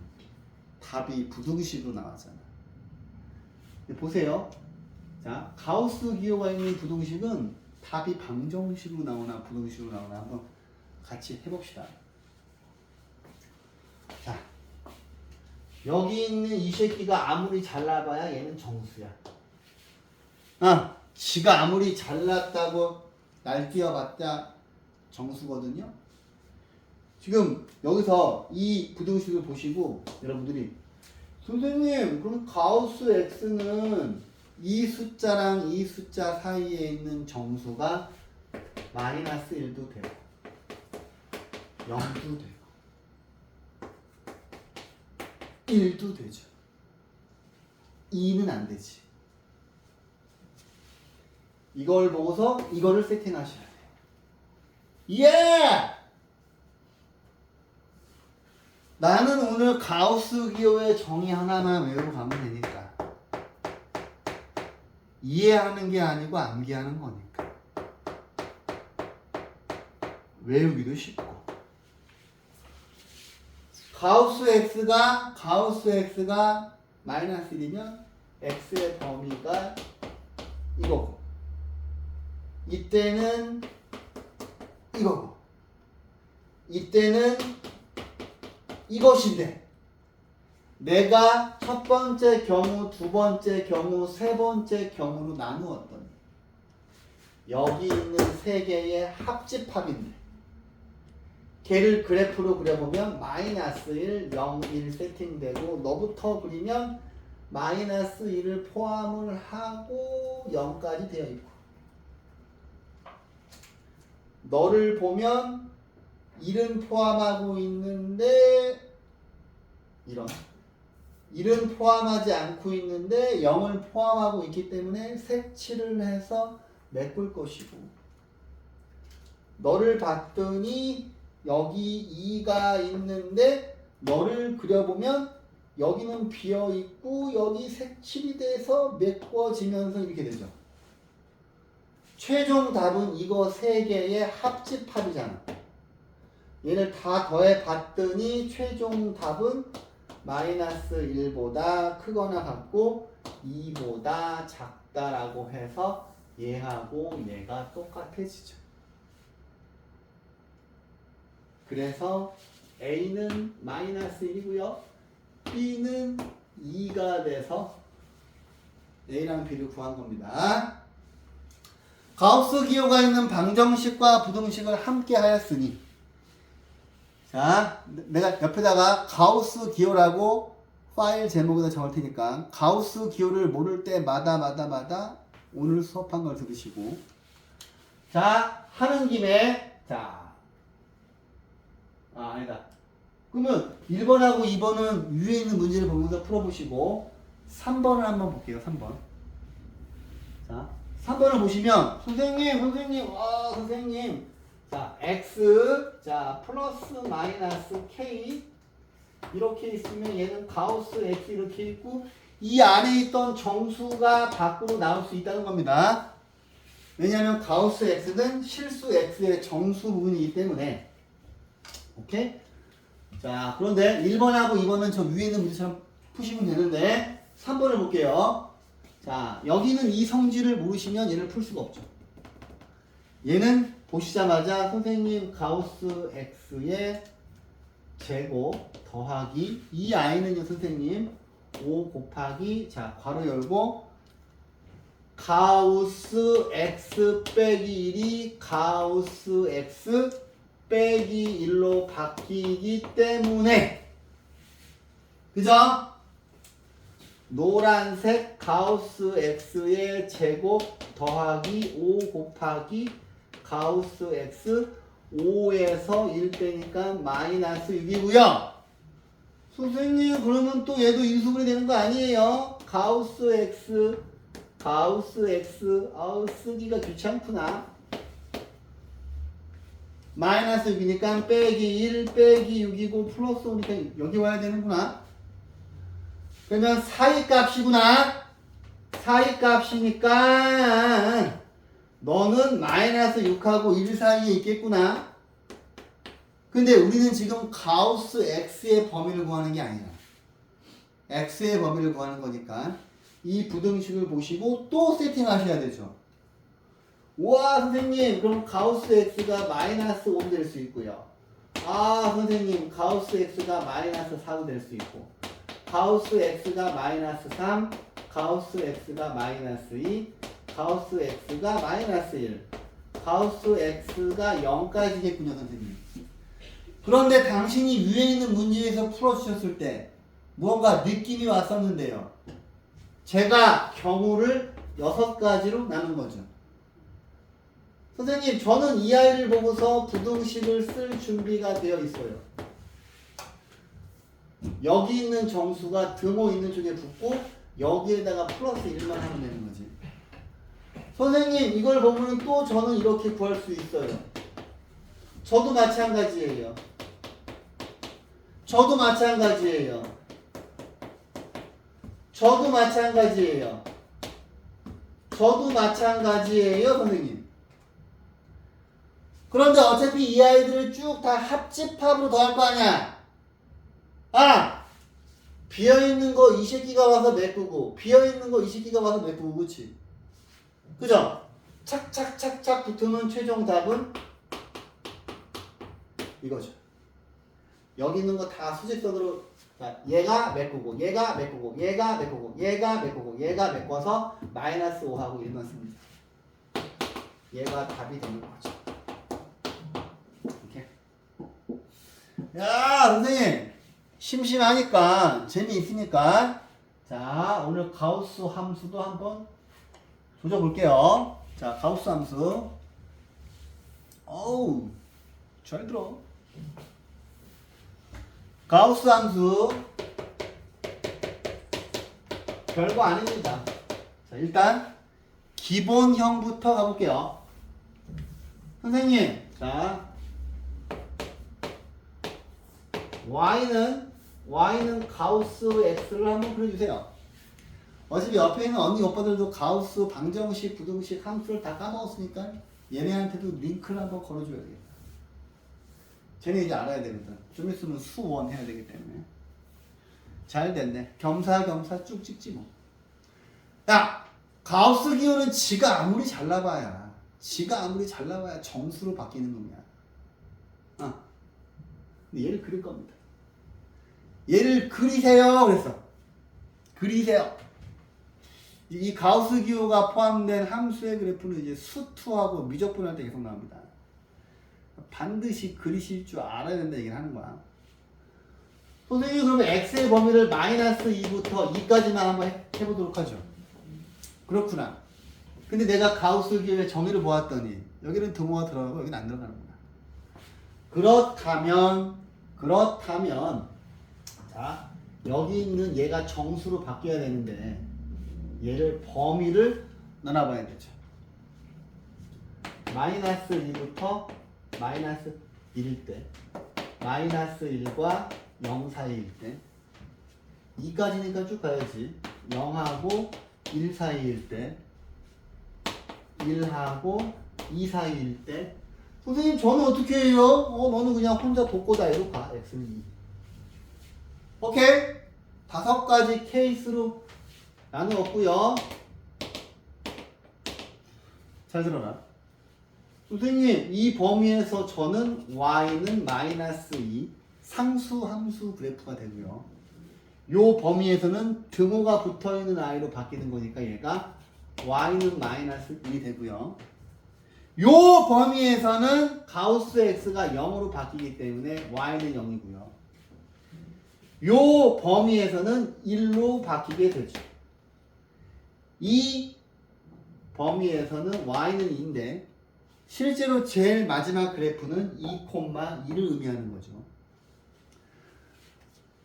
답이 부등식으로 나왔잖아요. 보세요. 자, 가우스 기호가 있는 부등식은 답이 방정식으로 나오나 부등식으로 나오나 한번 같이 해봅시다. 자, 여기 있는 이 새끼가 아무리 잘나봐야 얘는 정수야. 지가 아무리 잘났다고 날뛰어봤자 정수거든요. 지금 여기서 이 부등식을 보시고 여러분들이 선생님, 그럼 가우스 x는 이 숫자랑 이 숫자 사이에 있는 정수가 마이너스 1도 되고 0도 되고 1도 되죠. 2는 안 되지. 이걸 보고서 이거를 세팅하셔야 돼요. 예! 나는 오늘 가우스 기호의 정의 하나만 외우고 가면 되니까. 이해하는 게 아니고 암기하는 거니까. 외우기도 쉽고. 가우스 x가 마이너스 1이면 x의 범위가 이거고. 이때는 이거고. 이때는 이것인데 내가 첫 번째 경우, 두 번째 경우, 세 번째 경우로 나누었더니 여기 있는 세 개의 합집합인데 걔를 그래프로 그려보면 마이너스 1, 0, 1 세팅되고 너부터 그리면 마이너스 1을 포함을 하고 0까지 되어 있고 너를 보면 1은 포함하고 있는데 이런 1은 포함하지 않고 있는데 0을 포함하고 있기 때문에 색칠을 해서 메꿀 것이고 너를 봤더니 여기 2가 있는데 너를 그려보면 여기는 비어있고 여기 색칠이 돼서 메꿔지면서 이렇게 되죠. 최종 답은 이거 세 개의 합집합이잖아. 얘를 다 더해 봤더니 최종 답은 마이너스 1보다 크거나 같고 2보다 작다라고 해서 얘하고 얘가 똑같아지죠. 그래서 A는 마이너스 1이고요. B는 2가 돼서 A랑 B를 구한 겁니다. 가우스 기호가 있는 방정식과 부등식을 함께 하였으니 자, 내가 옆에다가 가우스 기호라고 파일 제목에다 적을 테니까 가우스 기호를 모를 때마다 오늘 수업한 걸 들으시고 자, 하는 김에 아니다. 그러면 1번하고 2번은 위에 있는 문제를 보면서 풀어보시고 3번을 한번 볼게요. 3번. 자, 3번을 보시면 선생님 자, x 자 플러스 마이너스 k 이렇게 있으면 얘는 가우스 x 이렇게 있고 이 안에 있던 정수가 밖으로 나올 수 있다는 겁니다. 왜냐하면 가우스 x는 실수 x의 정수 부분이기 때문에 오케이? 자, 그런데 1번하고 2번은 저 위에 있는 문제처럼 푸시면 되는데 3번을 볼게요. 자, 여기는 이 성질을 모르시면 얘를 풀 수가 없죠. 얘는 보시자마자 선생님 가우스 x의 제곱 더하기 이 i는요 선생님 5 곱하기 자 괄호 열고 가우스 x 빼기 1이 가우스 x 빼기 1로 바뀌기 때문에 그죠? 노란색 가우스 x의 제곱 더하기 5 곱하기 가우스 x 5에서 1 빼니까 마이너스 6이고요. 선생님 그러면 또 얘도 인수분해 되는 거 아니에요? 가우스 x 아우 쓰기가 귀찮구나. 마이너스 6이니까 빼기 1 빼기 6이고 플러스 5니까 여기 와야 되는구나. 그러면 사이 값이구나. 사이 값이니까 너는 마이너스 6하고 1 사이에 있겠구나. 근데 우리는 지금 가우스 X의 범위를 구하는 게 아니야. X의 범위를 구하는 거니까 이 부등식을 보시고 또 세팅하셔야 되죠. 우와 선생님 그럼 가우스 X가 마이너스 5 될 수 있고요. 아 선생님 가우스 X가 마이너스 4도 될 수 있고 가우스 X가 마이너스 3 가우스 X가 마이너스 2 가우스 X가 마이너스 1 가우스 X가 0까지겠군요 선생님. 그런데 당신이 위에 있는 문제에서 풀어주셨을 때 무언가 느낌이 왔었는데요. 제가 경우를 6가지로 나눈 거죠. 선생님 저는 이 아이를 보고서 부등식을 쓸 준비가 되어 있어요. 여기 있는 정수가 등호 있는 쪽에 붙고 여기에다가 플러스 1만 하면 되는 거지. 선생님 이걸 보면 또 저는 이렇게 구할 수 있어요. 저도 마찬가지예요. 저도 마찬가지예요. 저도 마찬가지예요. 저도 마찬가지예요 선생님. 그런데 어차피 이 아이들을 쭉 다 합집합으로 더할 거 아니야. 아! 비어있는 거 이 새끼가 와서 메꾸고 비어있는 거 이 새끼가 와서 메꾸고 그치? 그죠? 착착착착 붙으면 최종 답은 이거죠. 여기 있는 거 다 수직선으로 얘가 메꾸고 얘가 메꾸고 얘가 메꾸고 얘가 메꾸고 얘가 메꿔서 마이너스 5하고 1만 씁니다. 얘가 답이 되는 거죠. 이렇게. 야 선생님 심심하니까 재미있으니까 자 오늘 가우스 함수도 한번 조져볼게요. 자 가우스 함수 어우 잘 들어. 가우스 함수 별거 아닙니다. 자 일단 기본형부터 가볼게요. 선생님 자 y는 가우스 x를 한번 그려주세요. 어차피 옆에 있는 언니 오빠들도 가우스 방정식 부등식 함수를 다 까먹었으니까 얘네한테도 링크를 한번 걸어줘야 되겠다. 쟤네 이제 알아야 되거든. 좀 있으면 수원 해야 되기 때문에. 잘 됐네. 겸사겸사 쭉 찍지 뭐. 야! 가우스 기호는 지가 아무리 잘나봐야 정수로 바뀌는 놈이야. 근데 얘를 그릴 겁니다. 얘를 그리세요. 그랬어. 그리세요. 이 가우스 기호가 포함된 함수의 그래프는 이제 수투하고 미적분할 때 계속 나옵니다. 반드시 그리실 줄 알아야 된다 얘기를 하는 거야. 선생님 그러면 x의 범위를 마이너스 2부터 2까지만 한번 해보도록 하죠. 그렇구나. 근데 내가 가우스 기호의 정의를 보았더니 여기는 등호가 들어가고 여기는 안 들어가는구나. 그렇다면 자 여기 있는 얘가 정수로 바뀌어야 되는데 얘를 범위를 나눠봐야 되죠. 마이너스 2부터 마이너스 1일 때 마이너스 1과 0 사이일 때 2까지니까 쭉 가야지. 0하고 1 사이일 때 1하고 2 사이일 때 선생님 저는 어떻게 해요? 너는 그냥 혼자 복고다이로 가. x는 2. 오케이? 5가지 케이스로 나누었고요. 잘 들어라. 선생님 이 범위에서 저는 y는 마이너스 2 상수 함수 그래프가 되고요. 요 범위에서는 등호가 붙어있는 아이로 바뀌는 거니까 얘가 y는 마이너스 1이 되고요. 요 범위에서는 가우스 x가 0으로 바뀌기 때문에 y는 0이고요. 요 범위에서는 1로 바뀌게 되죠. 이 범위에서는 y는 2인데 실제로 제일 마지막 그래프는 2,2를 의미하는 거죠.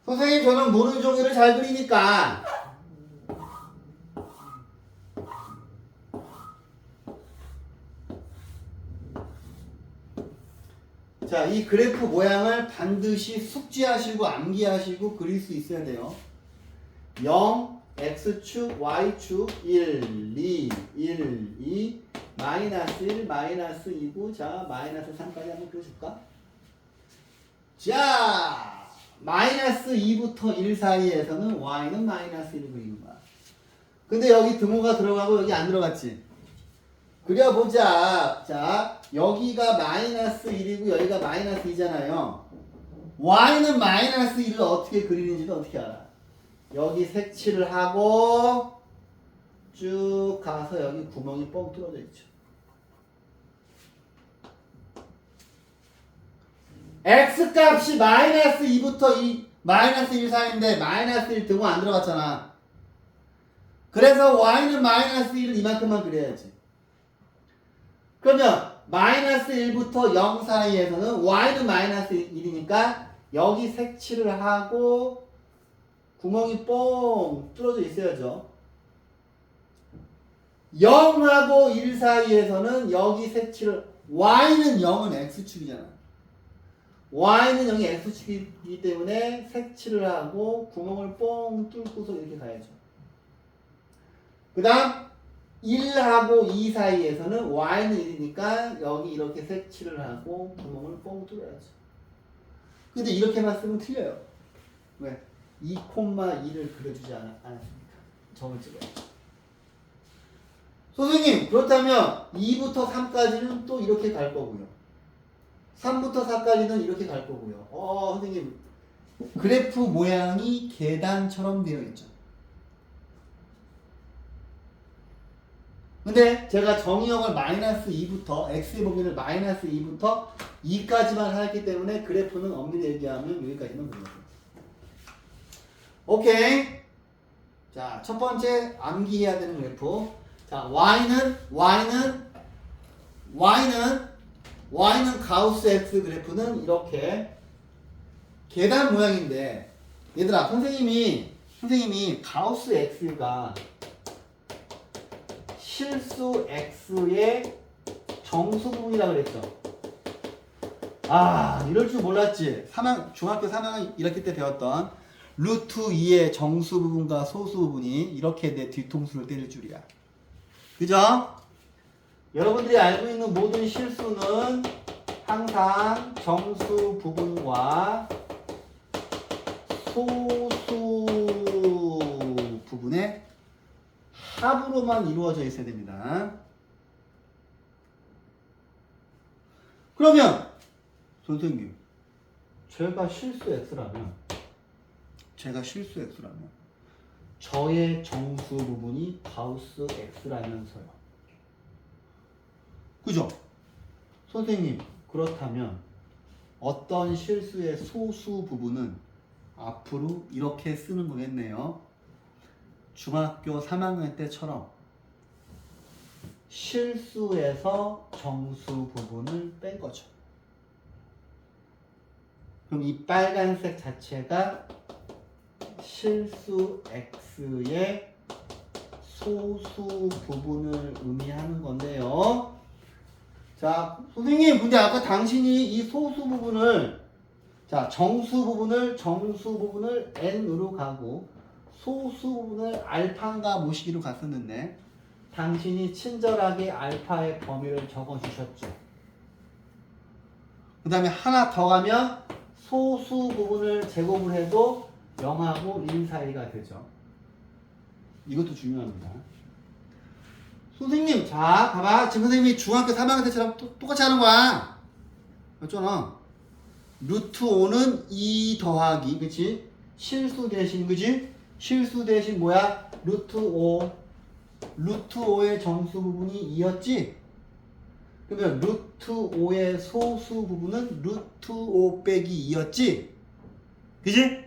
선생님 저는 모르는 종이를 잘 그리니까 자, 이 그래프 모양을 반드시 숙지하시고 암기하시고 그릴 수 있어야 돼요. 0, x축, y축, 1, 2, 1, 2, 마이너스 1, 마이너스 2고, 자, 마이너스 3까지 한번 그려줄까? 자, 마이너스 2부터 1 사이에서는 y는 마이너스 1을 그리는 거야. 근데 여기 등호가 들어가고 여기 안 들어갔지? 그려보자. 자, 여기가 마이너스 1이고 여기가 마이너스 2잖아요. y는 마이너스 1을 어떻게 그리는지도 어떻게 알아? 여기 색칠을 하고 쭉 가서 여기 구멍이 뻥 뚫어져 있죠. x 값이 마이너스 2부터 마이너스 1 사이인데 마이너스 1 등호 안 들어갔잖아. 그래서 y는 마이너스 1을 이만큼만 그려야지. 그러면 마이너스 1부터 0 사이에서는 y는 마이너스 1이니까 여기 색칠을 하고 구멍이 뻥 뚫어져 있어야죠. 0하고 1 사이에서는 여기 색칠을 y는 0은 x축이잖아. y는 0이 x축이기 때문에 색칠을 하고 구멍을 뻥 뚫고서 이렇게 가야죠. 그 다음 1하고 2 사이에서는 y는 1이니까 여기 이렇게 색칠을 하고 구멍을 뻥 뚫어야죠. 근데 이렇게만 쓰면 틀려요. 왜? 2,2를 그려주지 않았습니까? 점을 찍어야죠. 선생님, 그렇다면 2부터 3까지는 또 이렇게 갈 거고요. 3부터 4까지는 이렇게 갈 거고요. 선생님, 그래프 모양이 계단처럼 되어 있죠. 근데 제가 정의형을 마이너스 2부터 x의 범위를 마이너스 2부터 2까지만 하기 때문에 그래프는 엄밀히 얘기하면 여기까지만 그려요. 오케이. 자, 첫 번째 암기해야 되는 그래프. 자, y는 가우스 x 그래프는 이렇게 계단 모양인데, 얘들아, 선생님이 가우스 x가 실수 x의 정수 부분이라고 그랬죠. 이럴 줄 몰랐지. 중학교 3학년 1학기 때 배웠던 루트 2의 정수 부분과 소수 부분이 이렇게 내 뒤통수를 때릴 줄이야. 그죠? 여러분들이 알고 있는 모든 실수는 항상 정수 부분과 소수 부분의 합으로만 이루어져 있어야 됩니다. 그러면 선생님, 제가 실수 x라면 저의 정수 부분이 가우스 x라면서요. 그죠? 선생님, 그렇다면 어떤 실수의 소수 부분은 앞으로 이렇게 쓰는 거겠네요. 중학교 3학년 때처럼 실수에서 정수 부분을 뺀 거죠. 그럼 이 빨간색 자체가 실수 x의 소수 부분을 의미하는 건데요. 자, 선생님, 근데 아까 당신이 이 소수 부분을, 자, 정수 부분을 n으로 가고 소수 부분을 알파인가 모시기로 갔었는데 당신이 친절하게 알파의 범위를 적어주셨죠. 그 다음에 하나 더 가면 소수 부분을 제곱을 해도 0하고 1 사이가 되죠. 이것도 중요합니다. 선생님, 자, 봐봐. 지금 선생님이 중학교 3학년 때처럼 똑같이 하는 거야. 맞잖아. 루트 5는 2 더하기, 그치? 실수 대신, 그치? 실수 대신 뭐야? 루트 5. 루트 5의 정수 부분이 2였지? 그러면 루트 5의 소수 부분은 루트 5 빼기 2였지? 그치?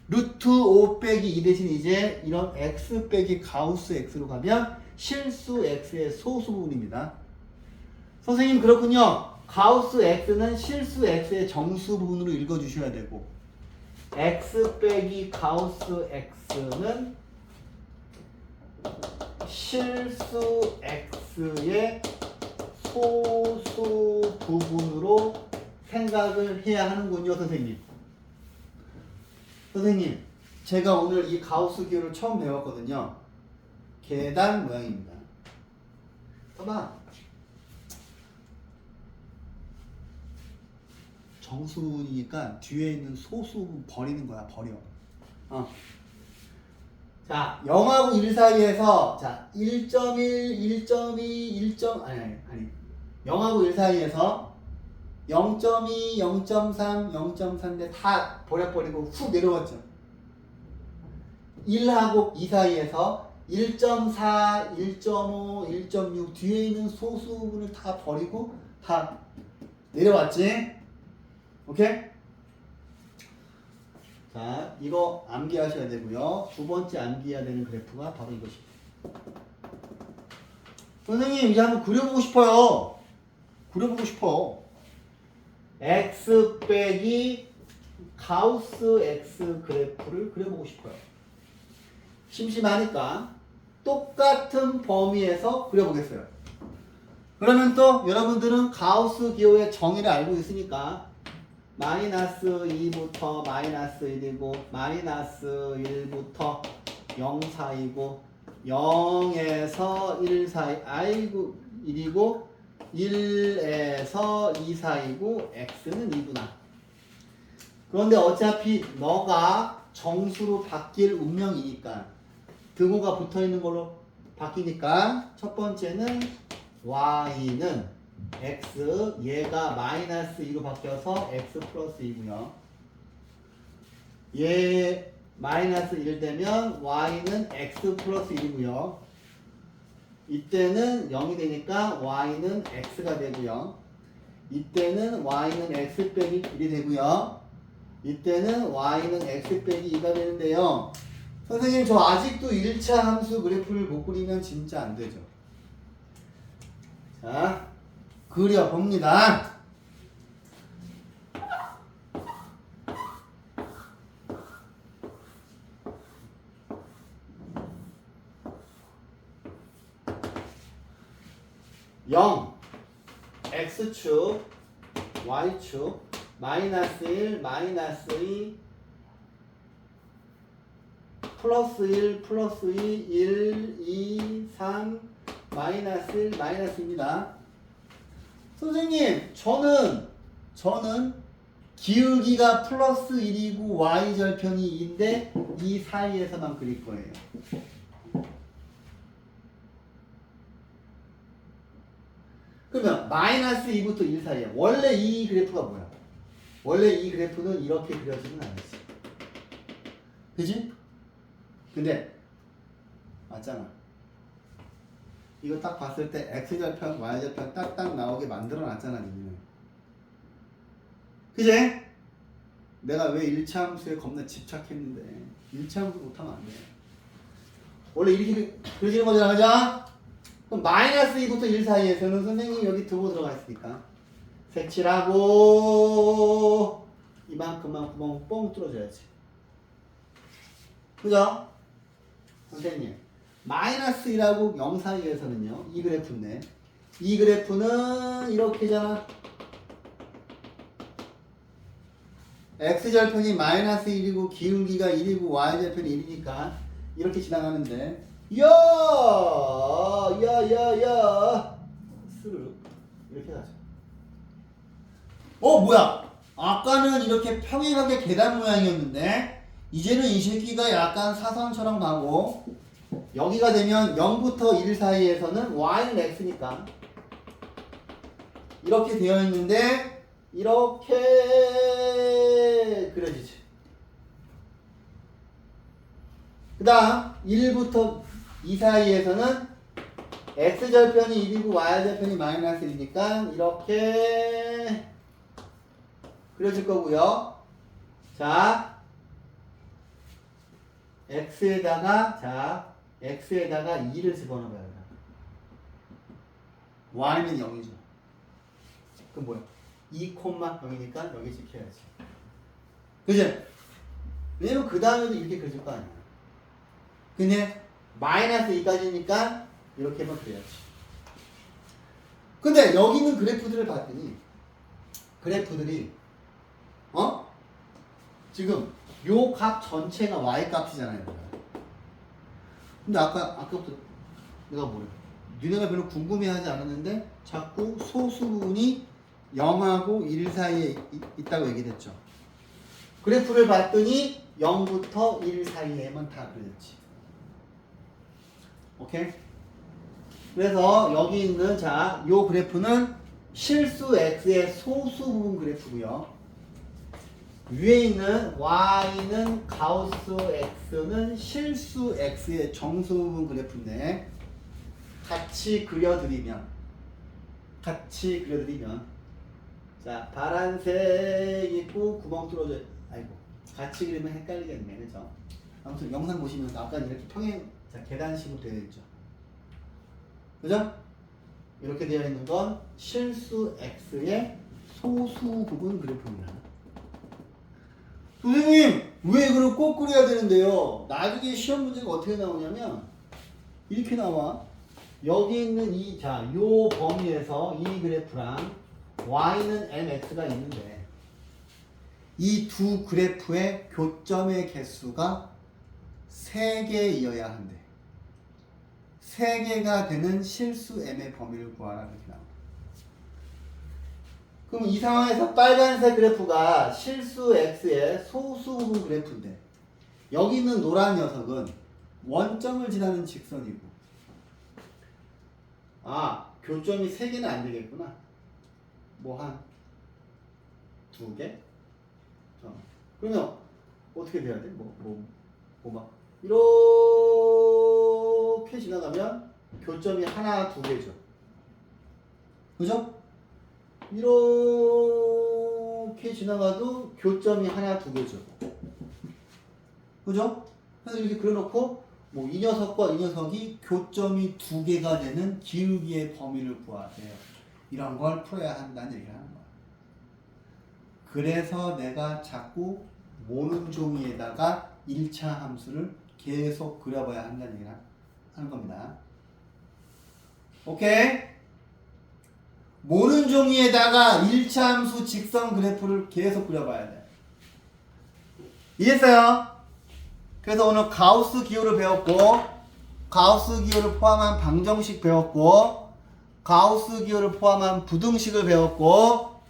루트 5 빼기 2 대신 이제 이런 x 빼기 가우스 x로 가면 실수 x의 소수 부분입니다. 선생님, 그렇군요. 가우스 x는 실수 x의 정수 부분으로 읽어주셔야 되고 x 빼기 가우스 x는 실수 x의 소수 부분으로 생각을 해야 하는군요, 선생님. 선생님, 제가 오늘 이 가우스 기호를 처음 배웠거든요. 계단 모양입니다. 봐봐. 정수니까 뒤에 있는 소수 버리는 거야, 버려. 자, 0하고 1 사이에서 자, 1.1, 1.2, 1. 아니. 0하고 1 사이에서 0.2, 0.3, 0.3인데 다 버려버리고 훅 내려왔죠. 1하고 2 사이에서 1.4, 1.5, 1.6 뒤에 있는 소수분을 다 버리고 다 내려왔지? 오케이? 자, 이거 암기하셔야 되고요. 두 번째 암기해야 되는 그래프가 바로 이것입니다. 선생님, 이제 한번 그려보고 싶어요. 그려보고 싶어. x 빼기 가우스 x 그래프를 그려보고 싶어요. 심심하니까 똑같은 범위에서 그려보겠어요. 그러면 또 여러분들은 가우스 기호의 정의를 알고 있으니까 마이너스 2부터 마이너스 1이고 마이너스 1부터 0 사이고 0에서 1 사이 1이고 1에서 2 사이고 x는 2구나. 그런데 어차피 너가 정수로 바뀔 운명이니까 등호가 붙어있는 걸로 바뀌니까 첫 번째는 y는 x, 얘가 마이너스 2로 바뀌어서 x 플러스 2고요. 얘 마이너스 1 되면 y는 x 플러스 1이고요. 이때는 0이 되니까 y는 x가 되고요. 이때는 y는 x 빼기 1이 되고요. 이때는 y는 x 빼기 2가 되는데요. 선생님, 저 아직도 1차 함수 그래프를 못 그리면 진짜 안 되죠. 자, 그려봅니다. 영 x축 y축 마이너스 1 마이너스 2 플러스 1 플러스 2 1 2 3 마이너스 1 마이너스입니다. 선생님, 저는 기울기가 플러스 1이고 y절편이 2인데 이 사이에서만 그릴 거예요. 그러면 마이너스 2부터 1 사이에 원래 이 그래프가 뭐야? 원래 이 그래프는 이렇게 그려지는 않았지. 그지? 근데 맞잖아. 이거 딱 봤을 때 x절편, y절편 딱딱 나오게 만들어 놨잖아, 니는. 그지? 내가 왜 1차 함수에 겁나 집착했는데 1차 함수 못하면 안 돼. 원래 이렇게 그려지는 거잖아, 그죠? 그럼 마이너스 2부터 1 사이에서는 선생님이 여기 두고 들어가 있으니까 색칠하고 이만큼만 구멍 뻥 뚫어줘야지. 그죠? 선생님, 마이너스 1하고 0 사이에서는요, 이 그래프인데 이 그래프는 이렇게잖아. x절편이 마이너스 1이고 기울기가 1이고 y절편이 1이니까 이렇게 지나가는데 야야야야 스르륵 이렇게 가죠. 뭐야, 아까는 이렇게 평행하게 계단 모양이었는데 이제는 이 새끼가 약간 사선처럼 가고 여기가 되면 0부터 1 사이에서는 y는 x니까 이렇게 되어 있는데 이렇게 그려지지. 그 다음 1부터 2 사이에서는 x절편이 1이고 y절편이 마이너스 1이니까 이렇게 그려질 거고요. 자, x에다가 2를 집어넣어봐요. y는 0이죠. 그럼 뭐야? 2,0이니까 여기 지켜야지. 그죠? 왜냐면 그 다음에도 이렇게 그려질 거 아니야. 근데 마이너스 2까지니까 이렇게만 그려야지. 근데 여기 있는 그래프들을 봤더니 그래프들이 지금 요 값 전체가 y 값이잖아요. 근데 아까부터 내가 뭐래? 니네가 별로 궁금해하지 않았는데 자꾸 소수 부분이 0하고 1 사이에 있다고 얘기했죠. 그래프를 봤더니 0부터 1 사이에만 다 그려졌지. 오케이? 그래서 여기 있는 요 그래프는 실수 x의 소수 부분 그래프고요. 위에 있는 y는 가우스 x는 실수 x의 정수 부분 그래프인데 같이 그려드리면 자 파란색 있고 구멍 뚫어져 아이고 같이 그리면 헷갈리겠네 그죠? 아무튼 영상 보시면 아까 이렇게 평행 계단식으로 되어 있죠. 그죠? 이렇게 되어 있는 건 실수 x의 소수 부분 그래프입니다. 선생님 왜 그걸 꼭 그려야 되는데요? 나중에 시험 문제가 어떻게 나오냐면 이렇게 나와. 여기 있는 요 범위에서 이 그래프랑 y는 mx가 있는데 이 두 그래프의 교점의 개수가 3개이어야 한대. 3개가 되는 실수 m의 범위를 구하라 그렇게 나옵니다. 그럼 이 상황에서 빨간색 그래프가 실수 x의 소수 부분 그래프인데 여기 있는 노란 녀석은 원점을 지나는 직선이고 교점이 3개는 안 되겠구나. 뭐 한 2개? 그러면 어떻게 돼야 돼? 막 이렇게 지나가면 교점이 하나, 2개죠. 그죠? 이렇게 지나가도 교점이 하나, 2개죠. 그죠? 그래서 이렇게 그려놓고 이 녀석과 이 녀석이 교점이 2개가 되는 기울기의 범위를 구하세요. 이런 걸 풀어야 한다는 얘기를 하는 거야. 그래서 내가 자꾸 모는 종이에다가 1차 함수를 계속 그려봐야 한다는 얘기를 하는 겁니다. 오케이? 모는 종이에다가 1차 함수 직선 그래프를 계속 그려봐야 돼. 이해했어요? 그래서 오늘 가우스 기호를 배웠고 가우스 기호를 포함한 방정식 배웠고 가우스 기호를 포함한 부등식을 배웠고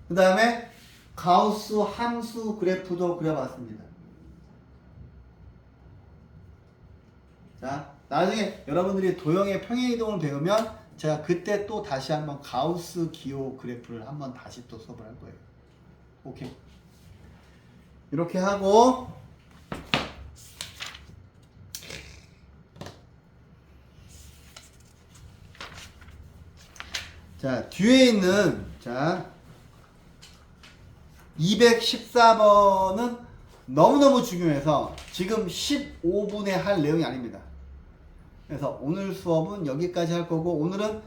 그 다음에 가우스 함수 그래프도 그려봤습니다. 자, 나중에 여러분들이 도형의 평행이동을 배우면 제가 그때 또 다시 한번 가우스 기호 그래프를 한번 다시 또 수업을 할 거예요. 오케이. 이렇게 하고 자, 뒤에 있는 214번은 너무너무 중요해서 지금 15분에 할 내용이 아닙니다. 그래서 오늘 수업은 여기까지 할 거고 오늘은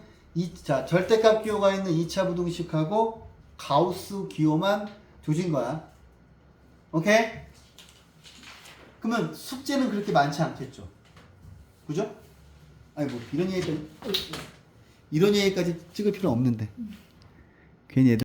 절대값 기호가 있는 2차 부등식하고 가우스 기호만 조진 거야. 오케이? 그러면 숙제는 그렇게 많지 않겠죠? 그죠? 아니 이런 얘기까지 찍을 필요 없는데 괜히 애들